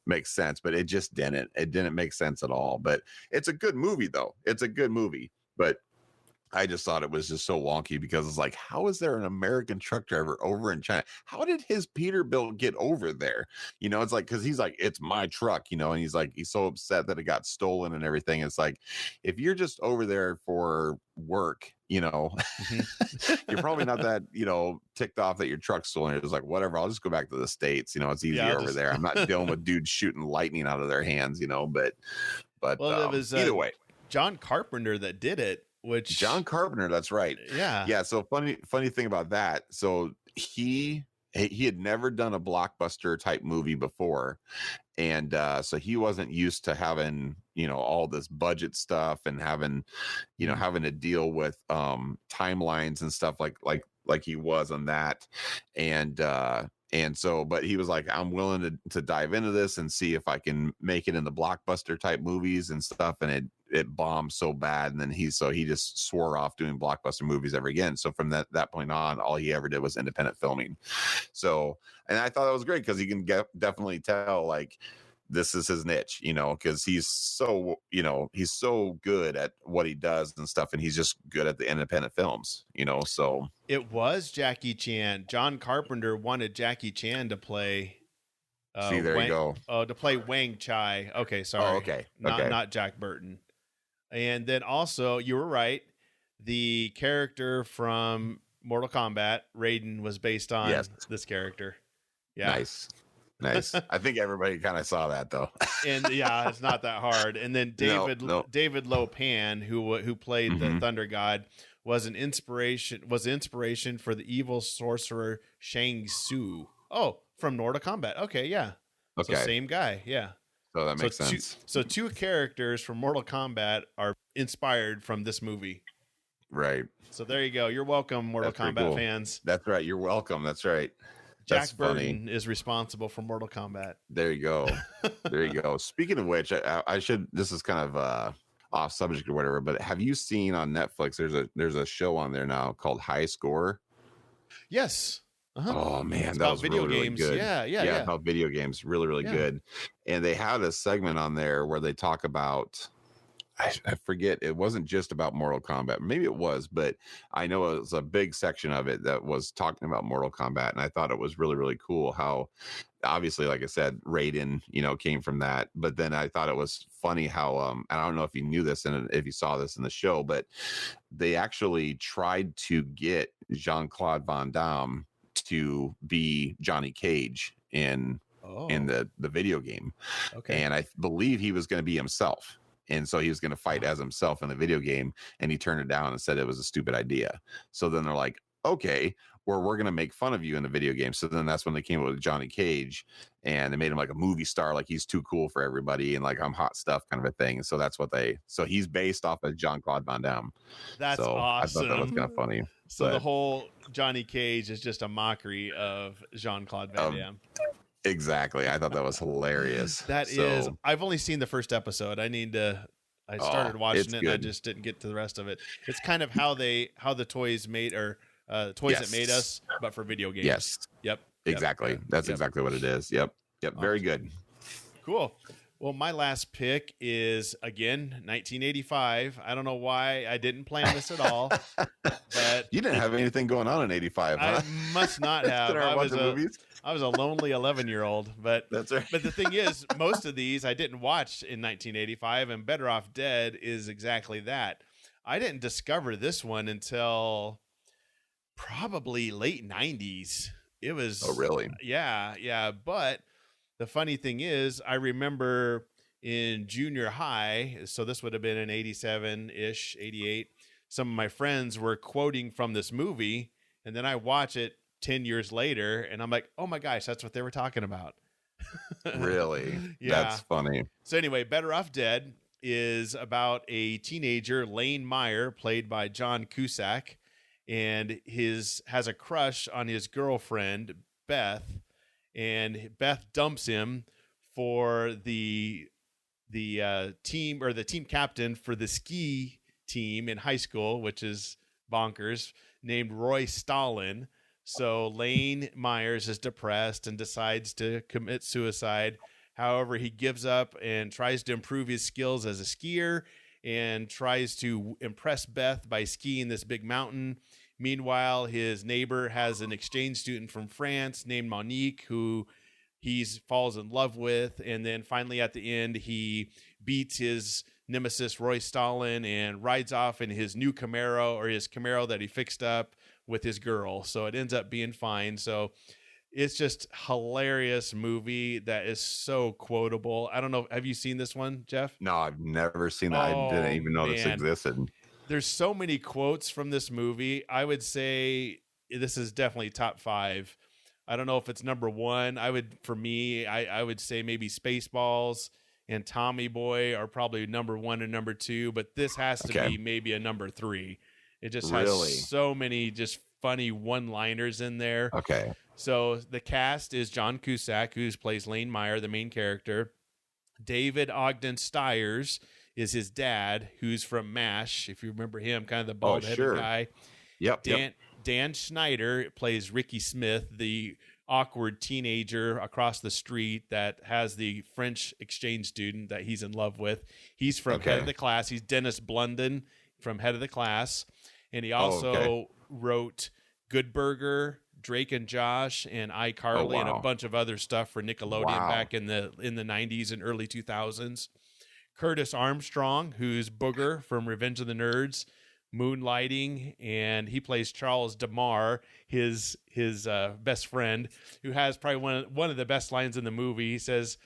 makes sense. But it just didn't. It didn't make sense at all. But it's a good movie, though. It's a good movie, but I just thought it was just so wonky because it's like, how is there an American truck driver over in China? How did his Peterbilt get over there? You know, it's like, because he's like, it's my truck, you know, and he's like, he's so upset that it got stolen and everything. It's like, if you're just over there for work, you know, you're probably not that, you know, ticked off that your truck's stolen. It's like, whatever, I'll just go back to the States. You know, it's easier over there. I'm not dealing with dudes shooting lightning out of their hands, you know, but well, it was either way, John Carpenter that did it. John Carpenter, that's right. Yeah. So funny thing about that. So he had never done a blockbuster type movie before, and so he wasn't used to having, you know, all this budget stuff and having to deal with timelines and stuff like he was on that, and so, but he was like, I'm willing to dive into this and see if I can make it in the blockbuster type movies and stuff. And it bombed so bad. And then he just swore off doing blockbuster movies ever again. So from that point on, all he ever did was independent filming. So, and I thought that was great because you can definitely tell like this is his niche, you know, because he's so good at what he does and stuff. And he's just good at the independent films, you know, so. It was Jackie Chan. John Carpenter wanted Jackie Chan to play. See, there you go. Oh, to play Wang Chai. Okay, sorry. Oh, okay. Not Jack Burton. And then also, you were right. The character from Mortal Kombat, Raiden, was based on this character. Yeah. Nice. I think everybody kind of saw that though. And yeah, it's not that hard. And then David Lo Pan, who played the Thunder God, was inspiration for the evil sorcerer Shang Tsung. Oh, from Mortal Kombat. Okay, yeah. Okay. So same guy, yeah. So that makes sense. So two characters from Mortal Kombat are inspired from this movie. Right. So there you go. You're welcome, Mortal Kombat fans. That's right. You're welcome. That's right. Jack Burton is responsible for Mortal Kombat. There you go. There you go. Speaking of which, I should. This is kind of off subject or whatever, but have you seen on Netflix? There's a show on there now called High Score. Yes. Uh-huh. Oh man, that was video really, games. Really good. Yeah. About video games, really good. And they had a segment on there where they talk about. I forget. It wasn't just about Mortal Kombat. Maybe it was, but I know it was a big section of it that was talking about Mortal Kombat, and I thought it was really cool how, obviously, like I said, Raiden, came from that. But then I thought it was funny how, and I don't know if you knew this and if you saw this in the show, but they actually tried to get Jean-Claude Van Damme to be Johnny Cage in the video game. Okay. And I believe he was going to be himself. And so he was going to fight as himself in the video game, and he turned it down and said it was a stupid idea. So then they're like, okay, we're going to make fun of you in the video game. So then that's when they came up with Johnny Cage, and they made him like a movie star, like he's too cool for everybody, and like I'm hot stuff kind of a thing. So that's what so he's based off of Jean-Claude Van Damme. That's awesome. I thought that was kind of funny. So the whole Johnny Cage is just a mockery of Jean-Claude Van Damme. Exactly. I thought that was hilarious. I've only seen the first episode. I started watching it and I just didn't get to the rest of it. It's kind of how the toys made that made us, but for video games. Yes. Yep. Exactly. That's exactly what it is. Yep. Very good. Cool. Well, my last pick is, again, 1985. I don't know why I didn't plan this at all. But you didn't have anything going on in 85, huh? I must not have. I was a lonely 11-year-old. But that's right. But the thing is, most of these I didn't watch in 1985, and Better Off Dead is exactly that. I didn't discover this one until probably late 90s. It was... Oh, really? Yeah. But the funny thing is, I remember in junior high, so this would have been in 87-ish, 88, some of my friends were quoting from this movie, and then I watch it 10 years later, and I'm like, oh my gosh, that's what they were talking about. Really? Yeah. That's funny. So anyway, Better Off Dead is about a teenager, Lane Meyer, played by John Cusack, and has a crush on his girlfriend, Beth, and Beth dumps him for the team, or the team captain for the ski team in high school, which is bonkers, named Roy Stalin. So Lane Myers is depressed and decides to commit suicide. However, he gives up and tries to improve his skills as a skier and tries to impress Beth by skiing this big mountain. Meanwhile, his neighbor has an exchange student from France named Monique, who he falls in love with. And then finally at the end, he beats his nemesis, Roy Stalin, and rides off in his new Camaro, or his Camaro that he fixed up, with his girl. So it ends up being fine. So it's just hilarious movie that is so quotable. I don't know. Have you seen this one, Jeff? No, I've never seen that. I didn't even know this existed. There's so many quotes from this movie. I would say this is definitely top 5. I don't know if it's number 1. I would say maybe Spaceballs and Tommy Boy are probably number 1 and number 2, but this has to be maybe a number 3. It just has so many just funny one-liners in there. Okay. So the cast is John Cusack, who plays Lane Meyer, the main character. David Ogden Stiers is his dad, who's from MASH, if you remember him, kind of the bald-headed guy. Yep. Dan Schneider plays Ricky Smith, the awkward teenager across the street that has the French exchange student that he's in love with. He's from Head of the Class. He's Dennis Blunden from Head of the Class. And he also wrote Good Burger, Drake and Josh, and iCarly, and a bunch of other stuff for Nickelodeon back in the 90s and early 2000s. Curtis Armstrong, who's Booger from Revenge of the Nerds, Moonlighting, and he plays Charles DeMar, his best friend, who has probably one of the best lines in the movie. He says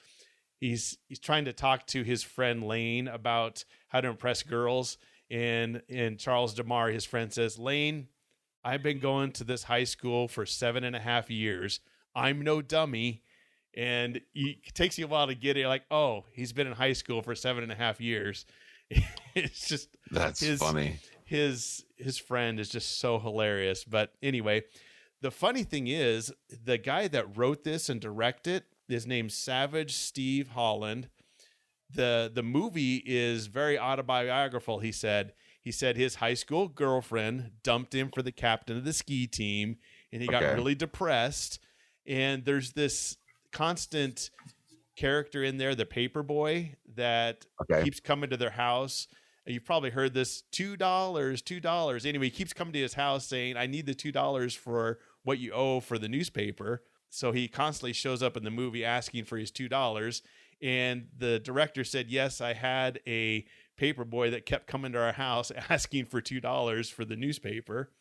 he's trying to talk to his friend Lane about how to impress girls, and Charles DeMar, his friend, says, "Lane, I've been going to this high school for 7.5 years. I'm no dummy." And it takes you a while to get it. Like, oh, he's been in high school for 7.5 years. It's just, that's funny. His friend is just so hilarious. But anyway, the funny thing is, the guy that wrote this and directed is named Savage Steve Holland. The movie is very autobiographical. He said his high school girlfriend dumped him for the captain of the ski team, and he got really depressed. And there's this constant character in there, the paper boy, that keeps coming to their house. You've probably heard this, $2. Anyway, he keeps coming to his house saying, "I need the $2 for what you owe for the newspaper." So he constantly shows up in the movie asking for his $2. And the director said, "Yes, I had a paper boy that kept coming to our house asking for $2 for the newspaper."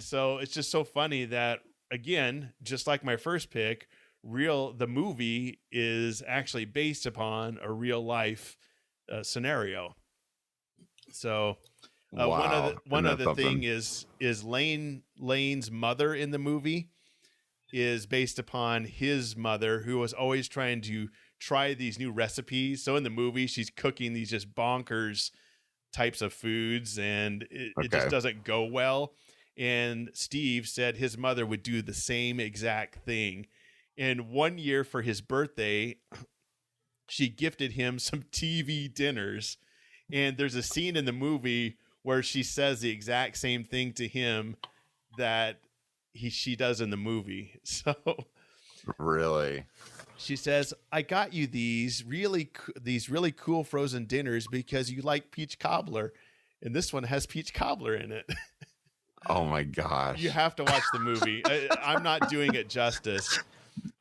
So it's just so funny that, again, just like my first pick, the movie is actually based upon a real life scenario. So one other thing is Lane's mother in the movie is based upon his mother, who was always trying to try these new recipes. So in the movie, she's cooking these just bonkers types of foods, and it just doesn't go well. And Steve said his mother would do the same exact thing. And one year for his birthday, she gifted him some TV dinners. And there's a scene in the movie where she says the exact same thing to him that she does in the movie. So really, she says, "I got you these really cool frozen dinners because you like peach cobbler, and this one has peach cobbler in it." Oh my gosh! You have to watch the movie. I'm not doing it justice.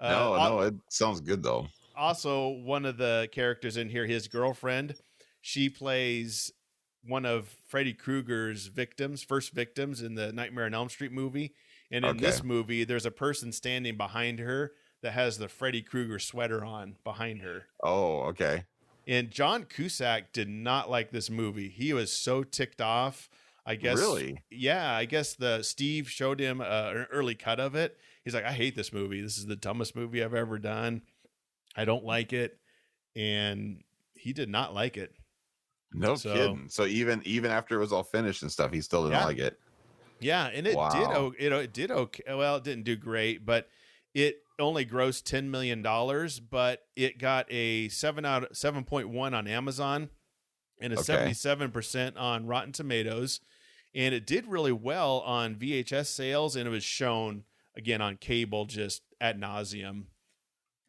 No, it sounds good though. Also, one of the characters in here, his girlfriend, she plays one of Freddy Krueger's first victims in the Nightmare on Elm Street movie. And in this movie, there's a person standing behind her that has the Freddy Krueger sweater on behind her. Oh, okay. And John Cusack did not like this movie. He was so ticked off. I guess. Really? Yeah. I guess Steve showed him an early cut of it. He's like, I hate this movie. This is the dumbest movie I've ever done. I don't like it. And he did not like it. No kidding. So even after it was all finished and stuff, he still didn't like it. Yeah, and it did okay. Well, it didn't do great, but it only grossed $10 million, but it got a 7.1 on Amazon and a 77% on Rotten Tomatoes. And it did really well on VHS sales, and it was shown again on cable just ad nauseum.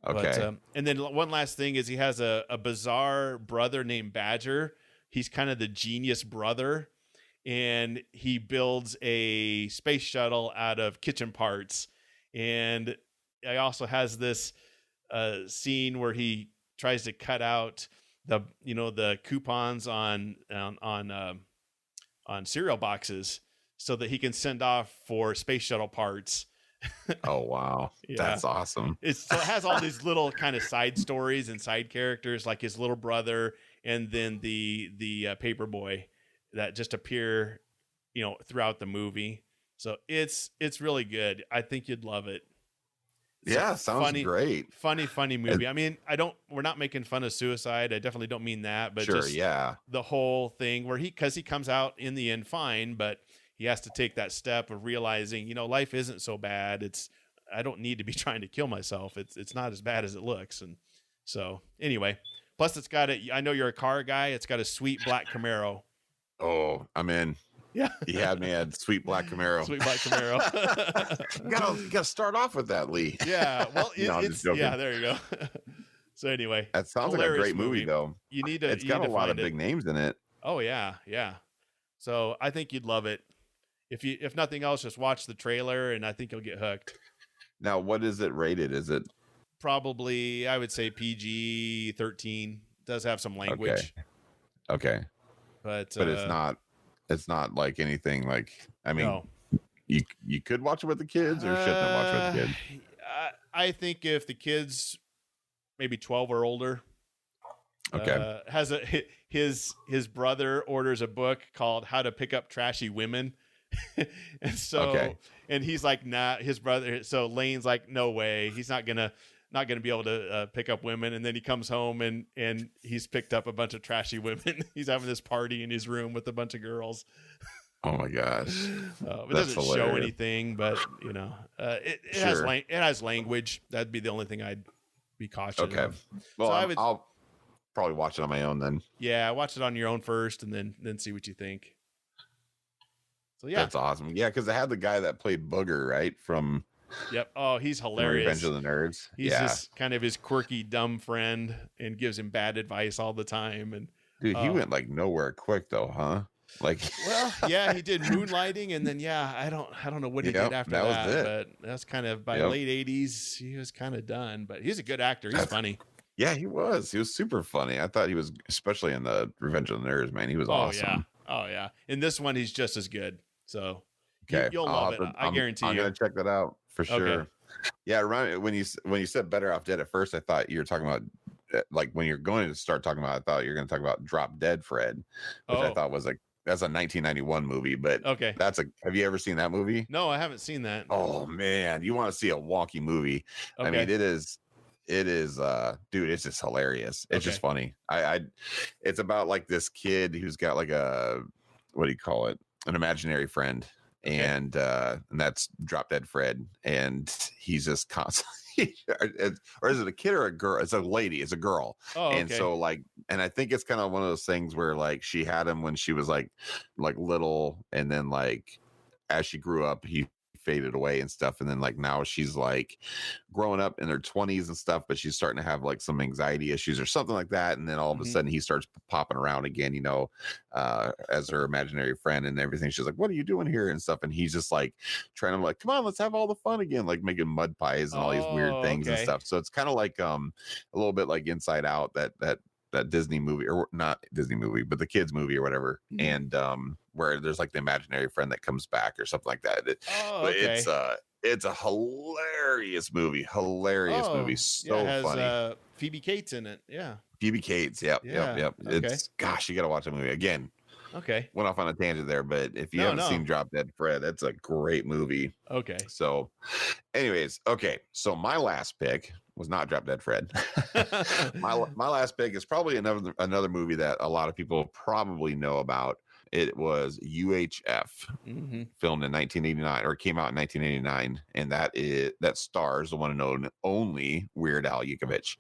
Okay. But, and then one last thing is he has a bizarre brother named Badger. He's kind of the genius brother, and he builds a space shuttle out of kitchen parts. And he also has this scene where he tries to cut out the coupons on cereal boxes so that he can send off for space shuttle parts. Oh, wow. Yeah. That's awesome. So it has all these little kind of side stories and side characters, like his little brother and then the paper boy that just appear, throughout the movie. So it's really good. I think you'd love it. Sounds great. Funny movie. I mean, we're not making fun of suicide. I definitely don't mean that, but sure, just the whole thing where because he comes out in the end fine, but he has to take that step of realizing, life isn't so bad. I don't need to be trying to kill myself. It's not as bad as it looks. And so anyway, plus it's got I know you're a car guy. It's got a sweet black Camaro. Oh, I'm in. Yeah. He had me at sweet black Camaro. Sweet black Camaro. you gotta start off with that, Lee. Yeah. Well, there you go. So anyway, that sounds like a great movie though. It's got a lot of big names in it. Oh yeah. Yeah. So I think you'd love it. If nothing else, just watch the trailer and I think you'll get hooked. Now, what is it rated? Is it probably, I would say PG-13. Does have some language. Okay. But it's not like anything like, I mean, no. You could watch it with the kids or shouldn't watch it with the kids? I think if the kids maybe 12 or older, has his brother orders a book called How to Pick Up Trashy Women. And so, and he's like, nah, his brother. So Lane's like, no way. He's not going to be able to pick up women. And then he comes home and he's picked up a bunch of trashy women. He's having this party in his room with a bunch of girls. Oh my gosh. It doesn't show anything, but it has language. That'd be the only thing I'd be cautious of. Well, so I'll probably watch it on my own then. Yeah. Watch it on your own first and then see what you think. So yeah, that's awesome. Yeah, because they had the guy that played Booger, right? From Oh, he's hilarious. Revenge of the Nerds. He's just kind of his quirky, dumb friend, and gives him bad advice all the time. And dude, he went like nowhere quick though, huh? Like, well, yeah, he did Moonlighting, and then I don't know what he did after that. But that's kind of by late 80s, he was kind of done. But he's a good actor. He's funny. Yeah, he was. He was super funny. I thought he was, especially in the Revenge of the Nerds, man. He was awesome. Oh yeah. In this one, he's just as good. So you'll love it. I guarantee I'm you. I'm gonna check that out for sure. Okay. Yeah, when you said Better Off Dead at first, I thought you were talking about like when you're going to start talking about. I thought you were going to talk about Drop Dead Fred, which I thought was that's a 1991 movie. But have you ever seen that movie? No, I haven't seen that. Oh man, you want to see a wonky movie? Okay. I mean, it is dude, it's just hilarious. It's just funny. It's about like this kid who's got like what do you call it, an imaginary friend, and that's Drop Dead Fred, and he's just constantly or is it a kid or a girl? It's a lady. It's a girl. And so and I think it's kind of one of those things where like she had him when she was like little, and then like as she grew up he faded away and stuff, and then like now she's like growing up in her 20s and stuff, but she's starting to have like some anxiety issues or something like that, and then all of a sudden he starts popping around again, as her imaginary friend and everything. She's like, what are you doing here and stuff, and he's just like trying to like, come on, let's have all the fun again, like making mud pies and all these weird things and stuff. So it's kind of like a little bit like Inside Out, that Disney movie, or not Disney movie, but the kids movie or whatever. And where there's like the imaginary friend that comes back or something like that. It's a hilarious movie. So it has, funny. Phoebe Cates in it. Yeah. Phoebe Cates. Yep. Okay. It's gosh, you got to watch the movie again. Okay. Went off on a tangent there, but if you haven't seen Drop Dead Fred, that's a great movie. Okay. So, anyways, okay. So my last pick was not Drop Dead Fred. my last pick is probably another movie that a lot of people probably know about. It was UHF, filmed in 1989, or came out in 1989, and that stars the one and only Weird Al Yankovic.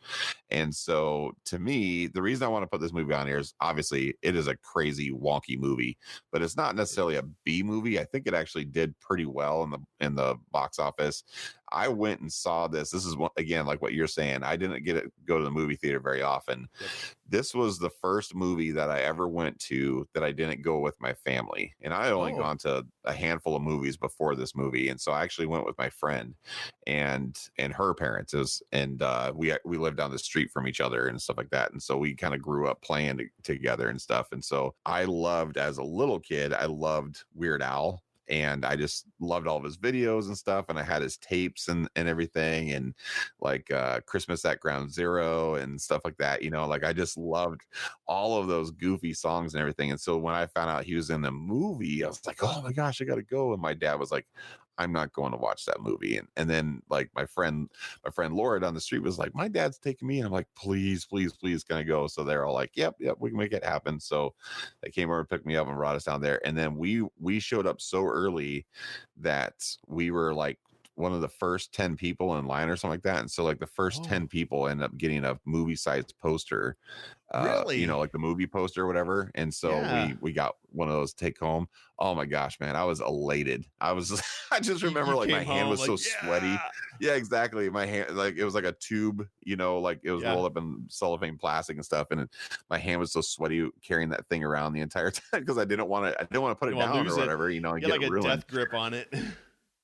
And so, to me, the reason I want to put this movie on here is obviously it is a crazy, wonky movie, but it's not necessarily a B movie. I think it actually did pretty well in the box office. I went and saw this. This is again, like what you're saying. I didn't go to the movie theater very often. Yep. This was the first movie that I ever went to that I didn't go with my family. And I had only gone to a handful of movies before this movie. And so I actually went with my friend and her parents. We lived down the street from each other and stuff like that. And so we kind of grew up playing together and stuff. And so as a little kid, I loved Weird Al. And I just loved all of his videos and stuff. And I had his tapes and everything, and like Christmas at Ground Zero and stuff like that. Like I just loved all of those goofy songs and everything. And so when I found out he was in the movie, I was like, oh my gosh, I got to go. And my dad was like, I'm not going to watch that movie. And then like my friend Laura down the street was like, my dad's taking me. And I'm like, please, can I go? So they're all like, yep, we can make it happen. So they came over and picked me up and brought us down there. And then we showed up so early that we were like one of the first 10 people in line or something like that. And so like the first 10 people end up getting a movie sized poster, really? Like the movie poster or whatever. And so we got one of those to take home. Oh my gosh, man. I was elated. I just remember like my hand was so sweaty. Yeah, exactly. My hand, like it was like a tube, like it was rolled up in cellophane plastic and stuff. And my hand was so sweaty carrying that thing around the entire time because I didn't want to put it down or whatever, and get like a ruined. Death grip on it.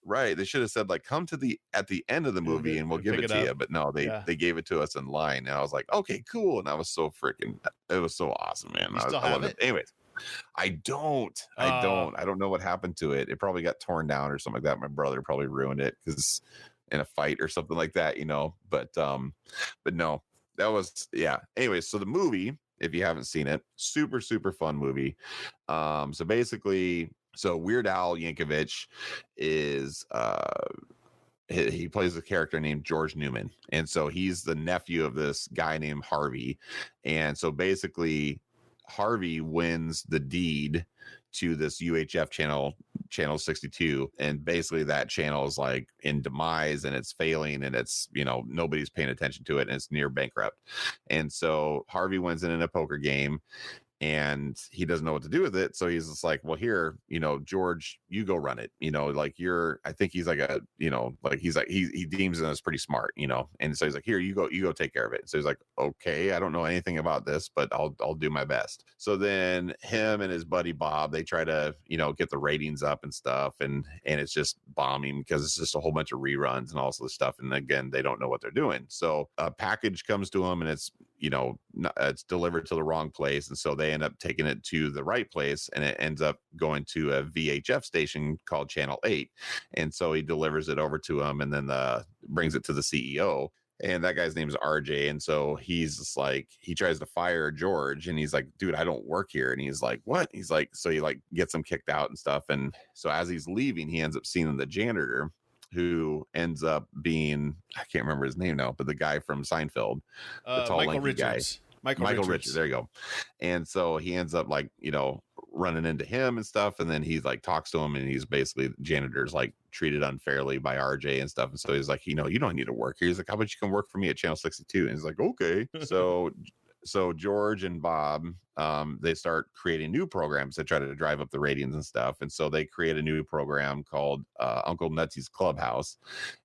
Right. They should have said like, come at the end of the movie and we'll give it to you. But no, they gave it to us in line. And I was like, okay, cool. And I was so it was so awesome, man. You still have it? Anyways, I don't know what happened to it. It probably got torn down or something like that. My brother probably ruined it because in a fight or something like that, but no, that was, yeah. Anyways, so the movie, if you haven't seen it, super, super fun movie. So basically, Weird Al Yankovic is he plays a character named George Newman, and so he's the nephew of this guy named Harvey. And so basically Harvey wins the deed to this UHF channel 62, and basically that channel is like in demise and it's failing and it's nobody's paying attention to it and it's near bankrupt. And so Harvey wins it in a poker game and he doesn't know what to do with it. So he's just like, well, here, George, you go run it, like I think he's like he deems him as pretty smart, and so he's like, here, you go take care of it. So he's like, okay, I don't know anything about this, but I'll do my best. So then him and his buddy Bob, they try to, get the ratings up and stuff. And it's just bombing because it's just a whole bunch of reruns and all this stuff. And again, they don't know what they're doing. So a package comes to them and it's, it's delivered to the wrong place. And so they end up taking it to the right place and it ends up going to a VHF station called Channel 8. And so he delivers it over to him and then brings it to the CEO. And that guy's name is RJ. And so he's just like, he tries to fire George and he's like, dude, I don't work here. And he's like, what? He's like, so he like gets him kicked out and stuff. And so as he's leaving, he ends up seeing the janitor, who ends up being, I can't remember his name now, but the guy from Seinfeld, the tall, Michael lanky Richards. guy. Michael Richards. There you go. And so he ends up like, running into him and stuff. And then he's like, talks to him and he's basically, the janitor's like treated unfairly by RJ and stuff. And so he's like, you don't need to work here. He's like, how about you can work for me at Channel 62? And he's like, okay. So George and Bob, they start creating new programs to try to drive up the ratings and stuff. And so they create a new program called Uncle Nutsy's Clubhouse.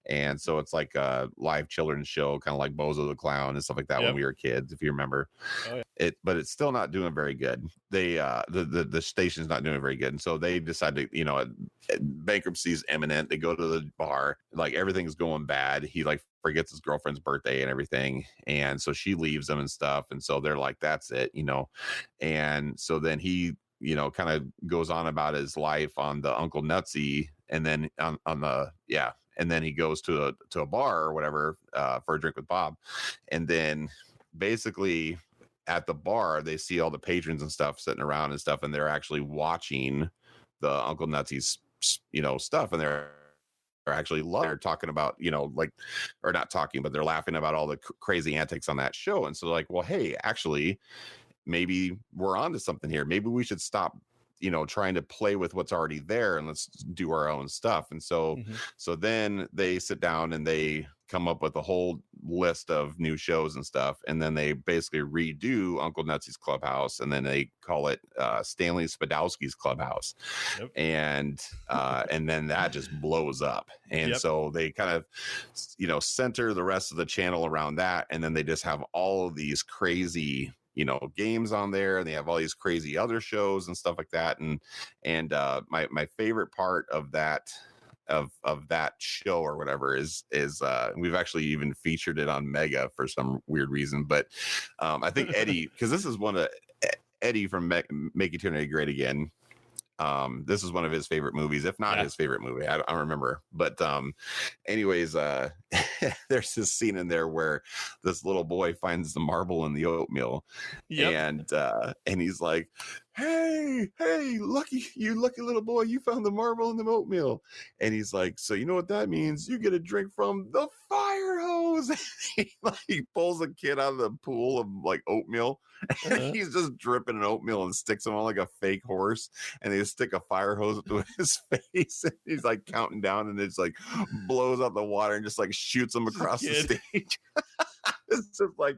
And so it's like a live children's show, kind of like Bozo the Clown and stuff like that when we were kids, if you remember. Oh, yeah. But it's still not doing very good. They the station's not doing very good. And so they decide to, bankruptcy is imminent. They go to the bar, like everything's going bad. He like forgets his girlfriend's birthday and everything. And so she leaves him and stuff. And so they're like, that's it, And so then he, kind of goes on about his life on the Uncle Nutsy. And then on the, and then he goes to a bar or whatever for a drink with Bob, and then basically at the bar they see all the patrons and stuff sitting around and stuff, and they're actually watching the Uncle Nutsy's stuff, and they're actually they're talking about like, or not talking, but they're laughing about all the crazy antics on that show. And so like, well, hey, actually maybe we're onto something here. Maybe we should stop trying to play with what's already there, and let's do our own stuff. And so so then they sit down and they come up with a whole list of new shows and stuff, and then they basically redo Uncle Nutsy's Clubhouse, and then they call it Stanley Spadowski's Clubhouse. And then that just blows up. And so they kind of center the rest of the channel around that, and then they just have all of these crazy games on there, and they have all these crazy other shows and stuff like that. And my favorite part of that show or whatever is we've actually even featured it on Mega for some weird reason, but I think Eddie, because this is one of Eddie from Make Eternity Great Again, this is one of his favorite movies, if not his favorite movie. I don't remember, but anyways, there's this scene in there where this little boy finds the marble in the oatmeal, and he's like, hey, lucky little boy, you found the marble in the oatmeal. And he's like, so you know what that means? You get a drink from the fire hose. He pulls a kid out of the pool of like oatmeal, and he's just dripping in oatmeal and sticks him on like a fake horse, and they stick a fire hose up to his face, and he's like counting down, and it's like blows out the water and just like shoots him across the stage. It's just like,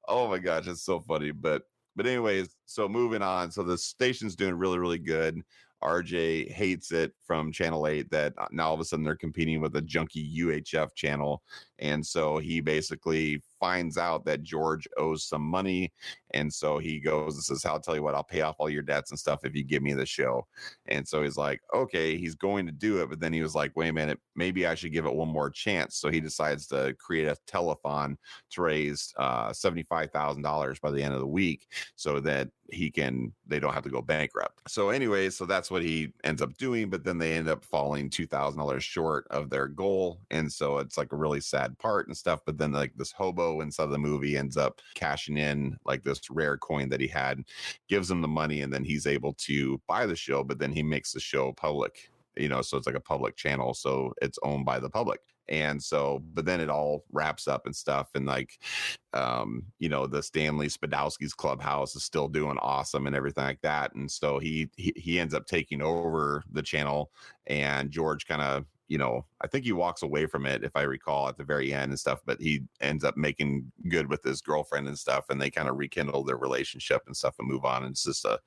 oh my gosh, it's so funny. But anyways, so moving on. So the station's doing really, really good. RJ hates it from Channel 8 that now all of a sudden they're competing with a junky UHF channel. And so he basically finds out that George owes some money. And so he goes and says, I'll tell you what, I'll pay off all your debts and stuff if you give me the show. And so he's like, okay, he's going to do it. But then he was like, wait a minute, maybe I should give it one more chance. So he decides to create a telethon to raise $75,000 by the end of the week so that they don't have to go bankrupt. So anyway, so that's what he ends up doing. But then they end up falling $2,000 short of their goal. And so it's like a really sad part and stuff. But then like this hobo inside the movie ends up cashing in like this rare coin that he had, gives him the money, and then he's able to buy the show. But then he makes the show public, so it's like a public channel, so it's owned by the public. And so, but then it all wraps up and stuff, and like the Stanley Spadowski's Clubhouse is still doing awesome and everything like that. And so he ends up taking over the channel, and George kind of I think he walks away from it, if I recall, at the very end and stuff, but he ends up making good with his girlfriend and stuff, and they kind of rekindle their relationship and stuff and move on. And it's just a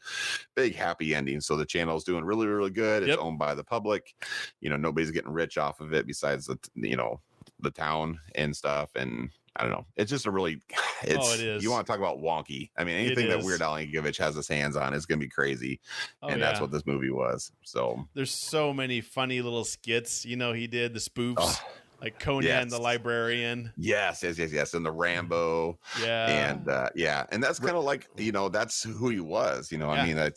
big happy ending. So the channel is doing really, really good. It's owned by the public. Nobody's getting rich off of it besides the town and stuff. And I don't know. It's just a really, it is. You want to talk about wonky. I mean, anything that Weird Al Yankovic has his hands on is going to be crazy. And that's what this movie was. So there's so many funny little skits. He did the spoofs, like Conan the Librarian. Yes. And the Rambo. And and that's kind of like, that's who he was, I mean,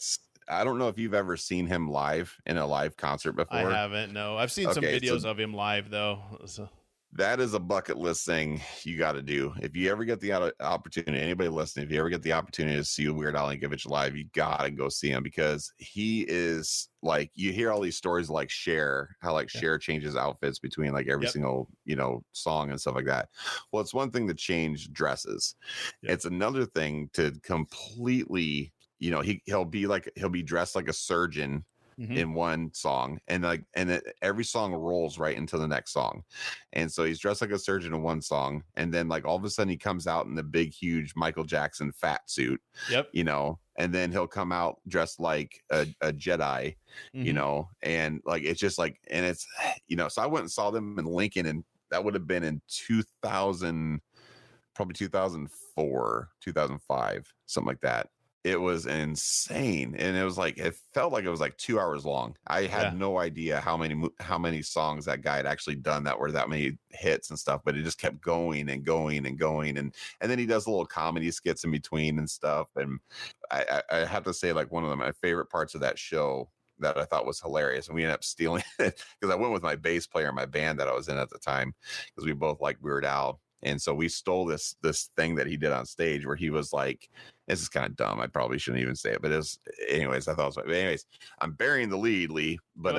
I don't know if you've ever seen him live in a live concert before. I haven't. No, I've seen some videos of him live though. So. That is a bucket list thing you got to do. If you ever get the opportunity, anybody listening, if you ever get the opportunity to see Weird Al Yankovic live, you got to go see him, because he is like, you hear all these stories like Cher, how like Cher changes outfits between like every single, song and stuff like that. Well, it's one thing to change dresses. It's another thing to completely, he'll be dressed like a surgeon in one song, and every song rolls right into the next song. And so he's dressed like a surgeon in one song, and then like all of a sudden he comes out in the big huge Michael Jackson fat suit, and then he'll come out dressed like a Jedi, and like it's just like, and it's so I went and saw them in Lincoln, and that would have been in 2000, probably 2004, 2005, something like that. It was insane. And it was like, it felt like it was like 2 hours long. I had no idea how many songs that guy had actually done that were that many hits and stuff, but it just kept going and going and going. And then he does little comedy skits in between and stuff. And I have to say, like, one of my favorite parts of that show that I thought was hilarious, and we ended up stealing it because I went with my bass player in my band that I was in at the time because we both like Weird Al. And so we stole this thing that he did on stage where he was like, this is kind of dumb. I probably shouldn't even say it, but anyways, I thought it was, but anyways, I'm burying the lead, Lee. But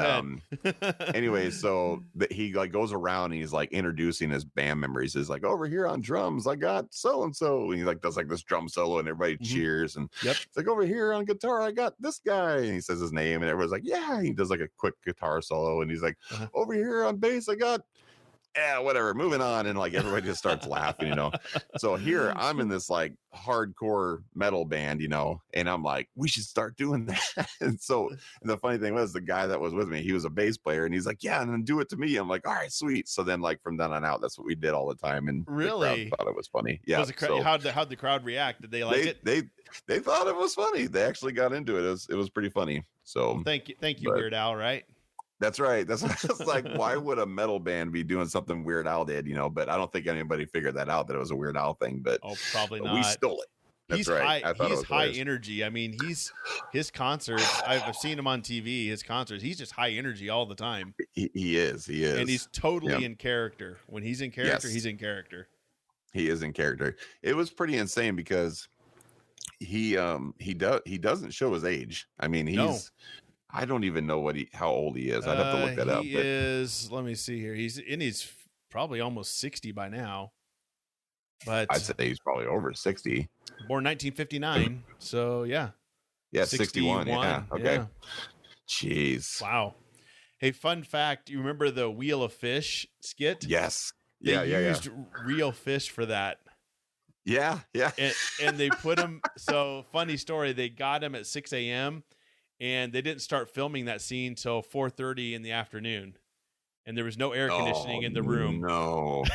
anyways, so he like goes around and he's like introducing his band members. He's like, over here on drums, I got so and so, and he like does like this drum solo, and everybody cheers. And it's like, over here on guitar, I got this guy, and he says his name, and everyone's like, yeah. And he does like a quick guitar solo, and he's like, over here on bass, I got. Yeah, whatever, moving on. And like everybody just starts laughing, you know. So here I'm in this like hardcore metal band, you know, and I'm like, we should start doing that. And the funny thing was, the guy that was with me, he was a bass player, and he's like, yeah, and then do it to me. I'm like, all right, sweet. So then like from then on out, that's what we did all the time. And really the crowd thought it was funny. Yeah. How'd the crowd react? Did they like it? They thought it was funny. They actually got into it. It was pretty funny. So well, thank you, Weird Al, right? That's right. That's like, why would a metal band be doing something Weird Al did, you know? But I don't think anybody figured that out, that it was a Weird Al thing. But probably not. We stole it. That's right. He's high energy. I mean, his concerts. I've seen him on TV. His concerts. He's just high energy all the time. He is. And he's totally in character. When he's in character, he's in character. He is in character. It was pretty insane because he doesn't show his age. I mean, I don't even know how old he is. I'd have to look that up. Let me see here. He's probably almost 60 by now. But I'd say he's probably over 60. Born 1959. So yeah. Yeah, 61. Yeah. Okay. Yeah. Jeez. Wow. Hey, fun fact. You remember the Wheel of Fish skit? Yes. They used real fish for that. Yeah. Yeah. And they put him. So funny story. They got him at 6 a.m. and they didn't start filming that scene till 4:30 in the afternoon, and there was no air conditioning in the room. No,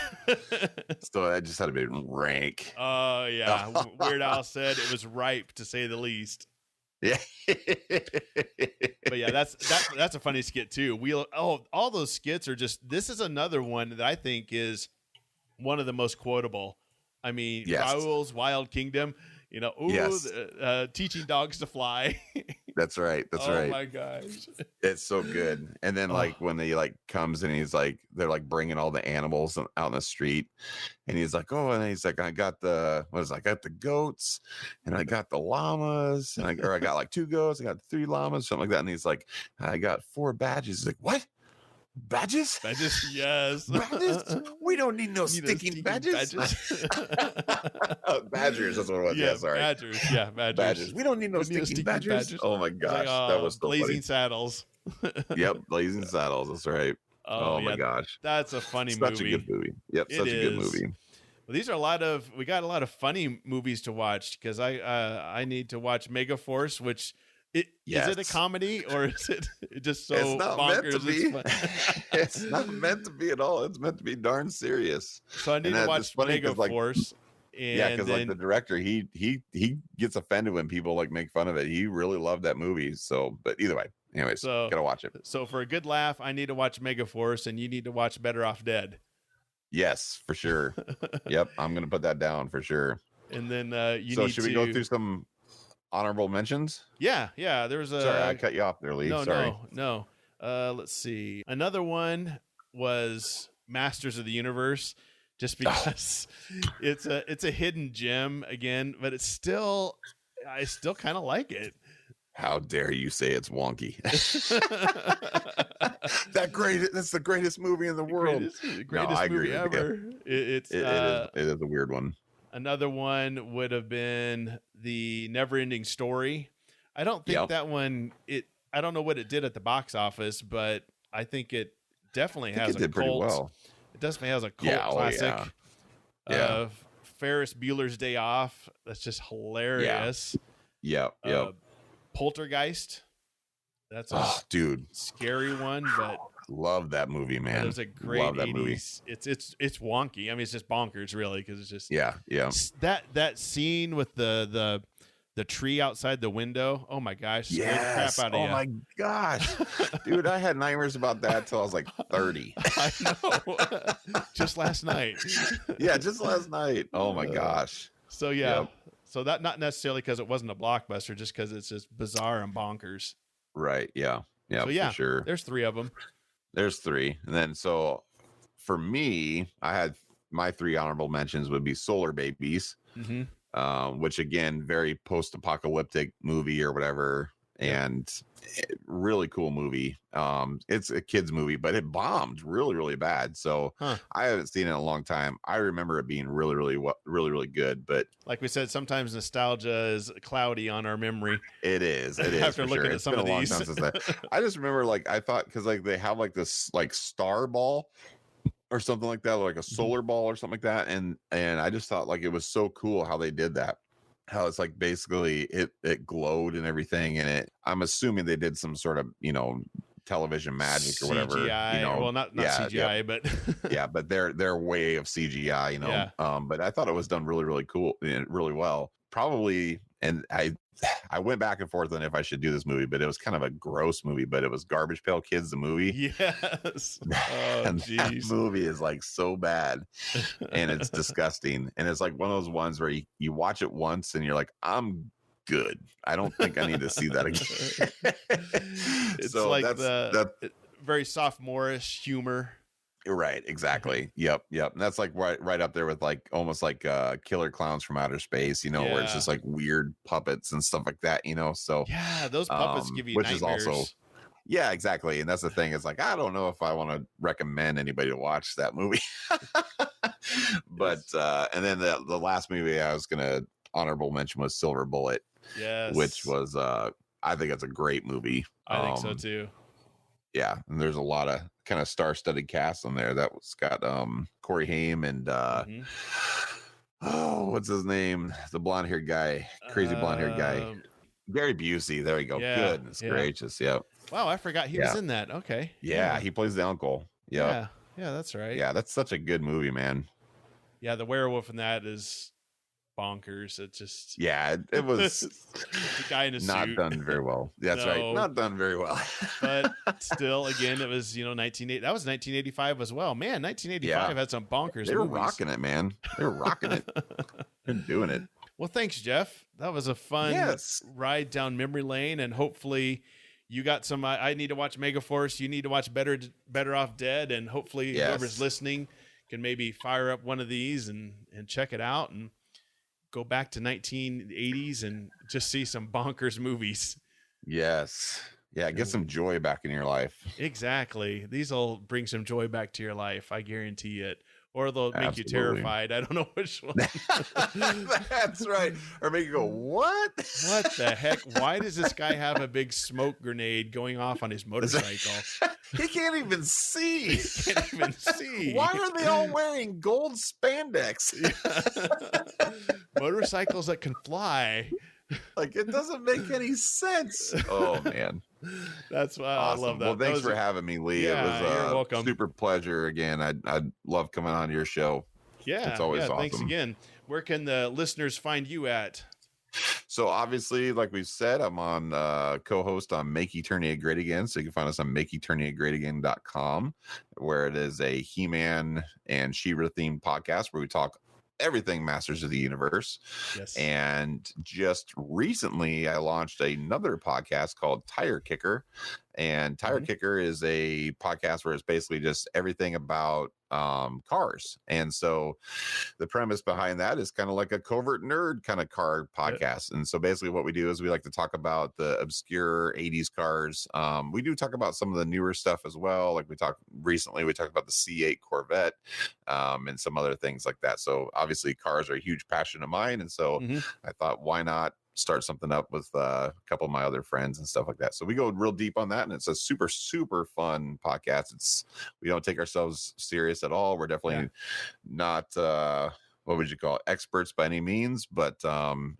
so that just had to be rank. Oh yeah, Weird Al said it was ripe, to say the least. Yeah, but yeah, that's a funny skit too. All those skits are just. This is another one that I think is one of the most quotable. I mean, Raoul's Wild Kingdom. You know, teaching dogs to fly. That's right. Oh my gosh, it's so good. And then like when he like comes and he's like, they're like bringing all the animals out in the street, and he's like, and he's like, I got the goats, and I got the llamas, and I got like 2 goats, I got 3 llamas, something like that. And he's like, I got 4 badges. He's like, what? Badges? Yes. Badges? We don't need no sticking badges. Badgers, that's what it was. Yeah, sorry. Badgers. Yeah, badgers. We don't need no sticking badgers. Oh my gosh, that was so Blazing funny. Saddles. Yep, Blazing Saddles. That's right. Oh my gosh, that's a funny movie. Such a good movie. Yep, such a good movie. Well, these are we got a lot of funny movies to watch, because I need to watch Mega Force, which. Is it a comedy, or is it just so it's not bonkers? Meant to be. It's not meant to be at all. It's meant to be darn serious. So I need to watch Mega Force. Because like the director, he gets offended when people like make fun of it. He really loved that movie. So, but either way, anyways, gotta watch it. So for a good laugh, I need to watch Mega Force, and you need to watch Better Off Dead. Yes, for sure. Yep, I'm gonna put that down for sure. And then should we go through some honorable mentions? Yeah. There's sorry, I cut you off there, Lee. No. Let's see. Another one was Masters of the Universe, just because it's a hidden gem again, but I still kind of like it. How dare you say it's wonky? That's the greatest movie in the world. Greatest movie ever. It is a weird one. Another one would have been the Never-Ending Story. I don't think that one. I don't know what it did at the box office, but I think it definitely has a cult. Pretty well. It definitely has a cult classic. Yeah. Ferris Bueller's Day Off. That's just hilarious. Yeah. Poltergeist. That's a scary one, but love that movie, man. It was a great 80s. Movie. It's wonky. I mean, it's just bonkers, really, because it's just that scene with the tree outside the window. Oh my gosh, scared the crap out of you. Oh my gosh, dude, I had nightmares about that till I was like 30. I know. Just last night. Yeah, just last night. Oh my gosh. So so that not necessarily because it wasn't a blockbuster, just because it's just bizarre and bonkers. Right. Yeah. Yeah, so yeah, for sure. There's 3 of them. There's 3. And then so for me, I had my 3 honorable mentions would be Solar Babies, which again, very post-apocalyptic movie or whatever. And really cool movie. It's a kid's movie, but it bombed really, really bad. So I haven't seen it in a long time. I remember it being really, really good. But like we said, sometimes nostalgia is cloudy on our memory. It is. After looking at some of these, I just remember, like, I thought because like they have like this like star ball or something like that, like a solar ball or something like that, and I just thought like it was so cool how they did that. How it's like basically it glowed and everything in it. I'm assuming they did some sort of, television magic or whatever. CGI, well, not CGI, but yeah, but their way of CGI, but I thought it was done really, really cool and really well. Probably, and I went back and forth on if I should do this movie, but it was kind of a gross movie. But it was Garbage Pail Kids, the movie. Yes. Oh, and that movie is like so bad, and it's disgusting. And it's like one of those ones where you watch it once and you're like, I'm good. I don't think I need to see that again. It's so like the very sophomorish humor. Right, exactly. Yep. And that's like right up there with like almost like Killer Clowns from Outer Space, where it's just like weird puppets and stuff like that, So yeah, those puppets give you which nightmares. Is also yeah, exactly. And that's the thing, is like I don't know if I want to recommend anybody to watch that movie. But and then the last movie I was gonna honorable mention was Silver Bullet. Yes. Which was I think it's a great movie. I think so too. Yeah, and there's a lot of kind of star-studded cast on there. That was got Corey Haim and what's his name? The blonde-haired guy, crazy blonde-haired guy, Gary Busey. There we go. Yeah, Goodness gracious. Yep. Wow, I forgot he was in that. Okay. Yeah, he plays the uncle. Yep. Yeah, that's right. Yeah, that's such a good movie, man. Yeah, the werewolf in that is bonkers. It just it was the guy in a not suit. done very well. That's right, not done very well. But still, again, it was 1980. That was 1985 as well. Man, 1985 had some bonkers. They were movies. rocking it, man. They were rocking it. They're doing it. Well, thanks, Jeff. That was a fun ride down memory lane, and hopefully you got some. I need to watch Megaforce. You need to watch Better Off Dead, and hopefully whoever's listening can maybe fire up one of these and check it out and go back to 1980s and just see some bonkers movies. Yes. Yeah, get some joy back in your life. Exactly. These will bring some joy back to your life. I guarantee it. Or they'll make you terrified. I don't know which one. That's right. Or make you go, what? What the heck? Why does this guy have a big smoke grenade going off on his motorcycle? He can't even see. He can't even see. Why are they all wearing gold spandex? Motorcycles that can fly. Like, it doesn't make any sense. Oh, man. That's why awesome. I love that. Well, thanks for having me, Lee. Yeah, it was you're welcome. Super pleasure again. I love coming on your show. Yeah, it's always awesome. Thanks again. Where can the listeners find you at? So obviously, like we've said, I'm on co-host on Make Eternity Great Again. So you can find us on makeeternityGreatAgain.com, where it is a He-Man and She-Ra themed podcast where we talk everything Masters of the Universe. Yes. And just recently I launched another podcast called Tirekicker, and Tirekicker is a podcast where it's basically just everything about cars. And so the premise behind that is kind of like a covert nerd kind of car podcast. And so basically what we do is we like to talk about the obscure 80s cars. We do talk about some of the newer stuff as well. Like we talked about the C8 Corvette and some other things like that. So obviously cars are a huge passion of mine. And so I thought, why not start something up with a couple of my other friends and stuff like that. So we go real deep on that, and it's a super, super fun podcast. We don't take ourselves serious at all. We're definitely not what would you call it, experts by any means, but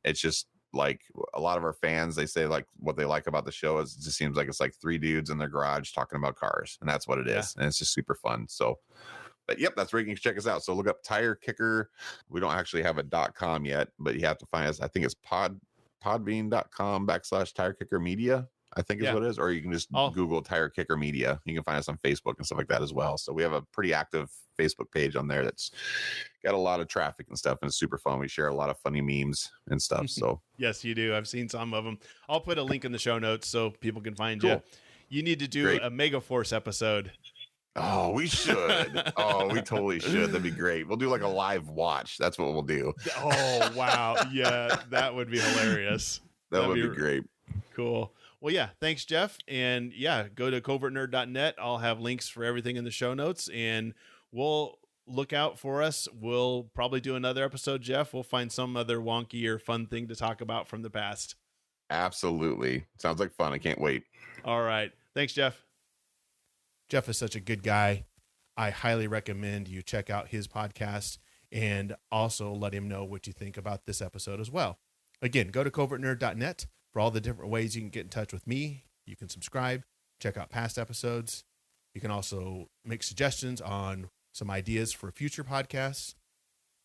it's just like a lot of our fans, they say like what they like about the show is it just seems like it's like 3 dudes in their garage talking about cars, and that's what it is. And it's just super fun. So but yep, that's where you can check us out. So look up Tirekicker. We don't actually have a .com yet, but you have to find us. I think it's podbean.com/Tirekicker Media, I think is what it is. Or you can just Google Tirekicker Media. You can find us on Facebook and stuff like that as well. So we have a pretty active Facebook page on there that's got a lot of traffic and stuff, and it's super fun. We share a lot of funny memes and stuff. So yes, you do. I've seen some of them. I'll put a link in the show notes so people can find you. You need to do Great. a Mega Force episode. Oh, we should. Oh, we totally should. That'd be great. We'll do like a live watch. That's what we'll do. Oh, wow. Yeah, that would be hilarious. That would be great. Cool. Well, yeah, thanks, Jeff. And yeah, go to covertnerd.net. I'll have links for everything in the show notes, and we'll look out for us. We'll probably do another episode, Jeff. We'll find some other wonky or fun thing to talk about from the past. Absolutely. Sounds like fun. I can't wait. All right. Thanks, Jeff. Jeff is such a good guy. I highly recommend you check out his podcast and also let him know what you think about this episode as well. Again, go to covertnerd.net for all the different ways you can get in touch with me. You can subscribe, check out past episodes. You can also make suggestions on some ideas for future podcasts.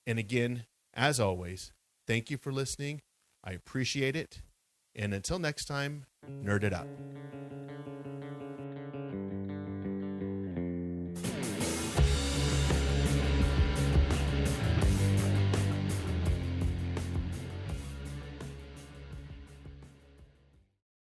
And again, as always, thank you for listening. I appreciate it. And until next time, nerd it up.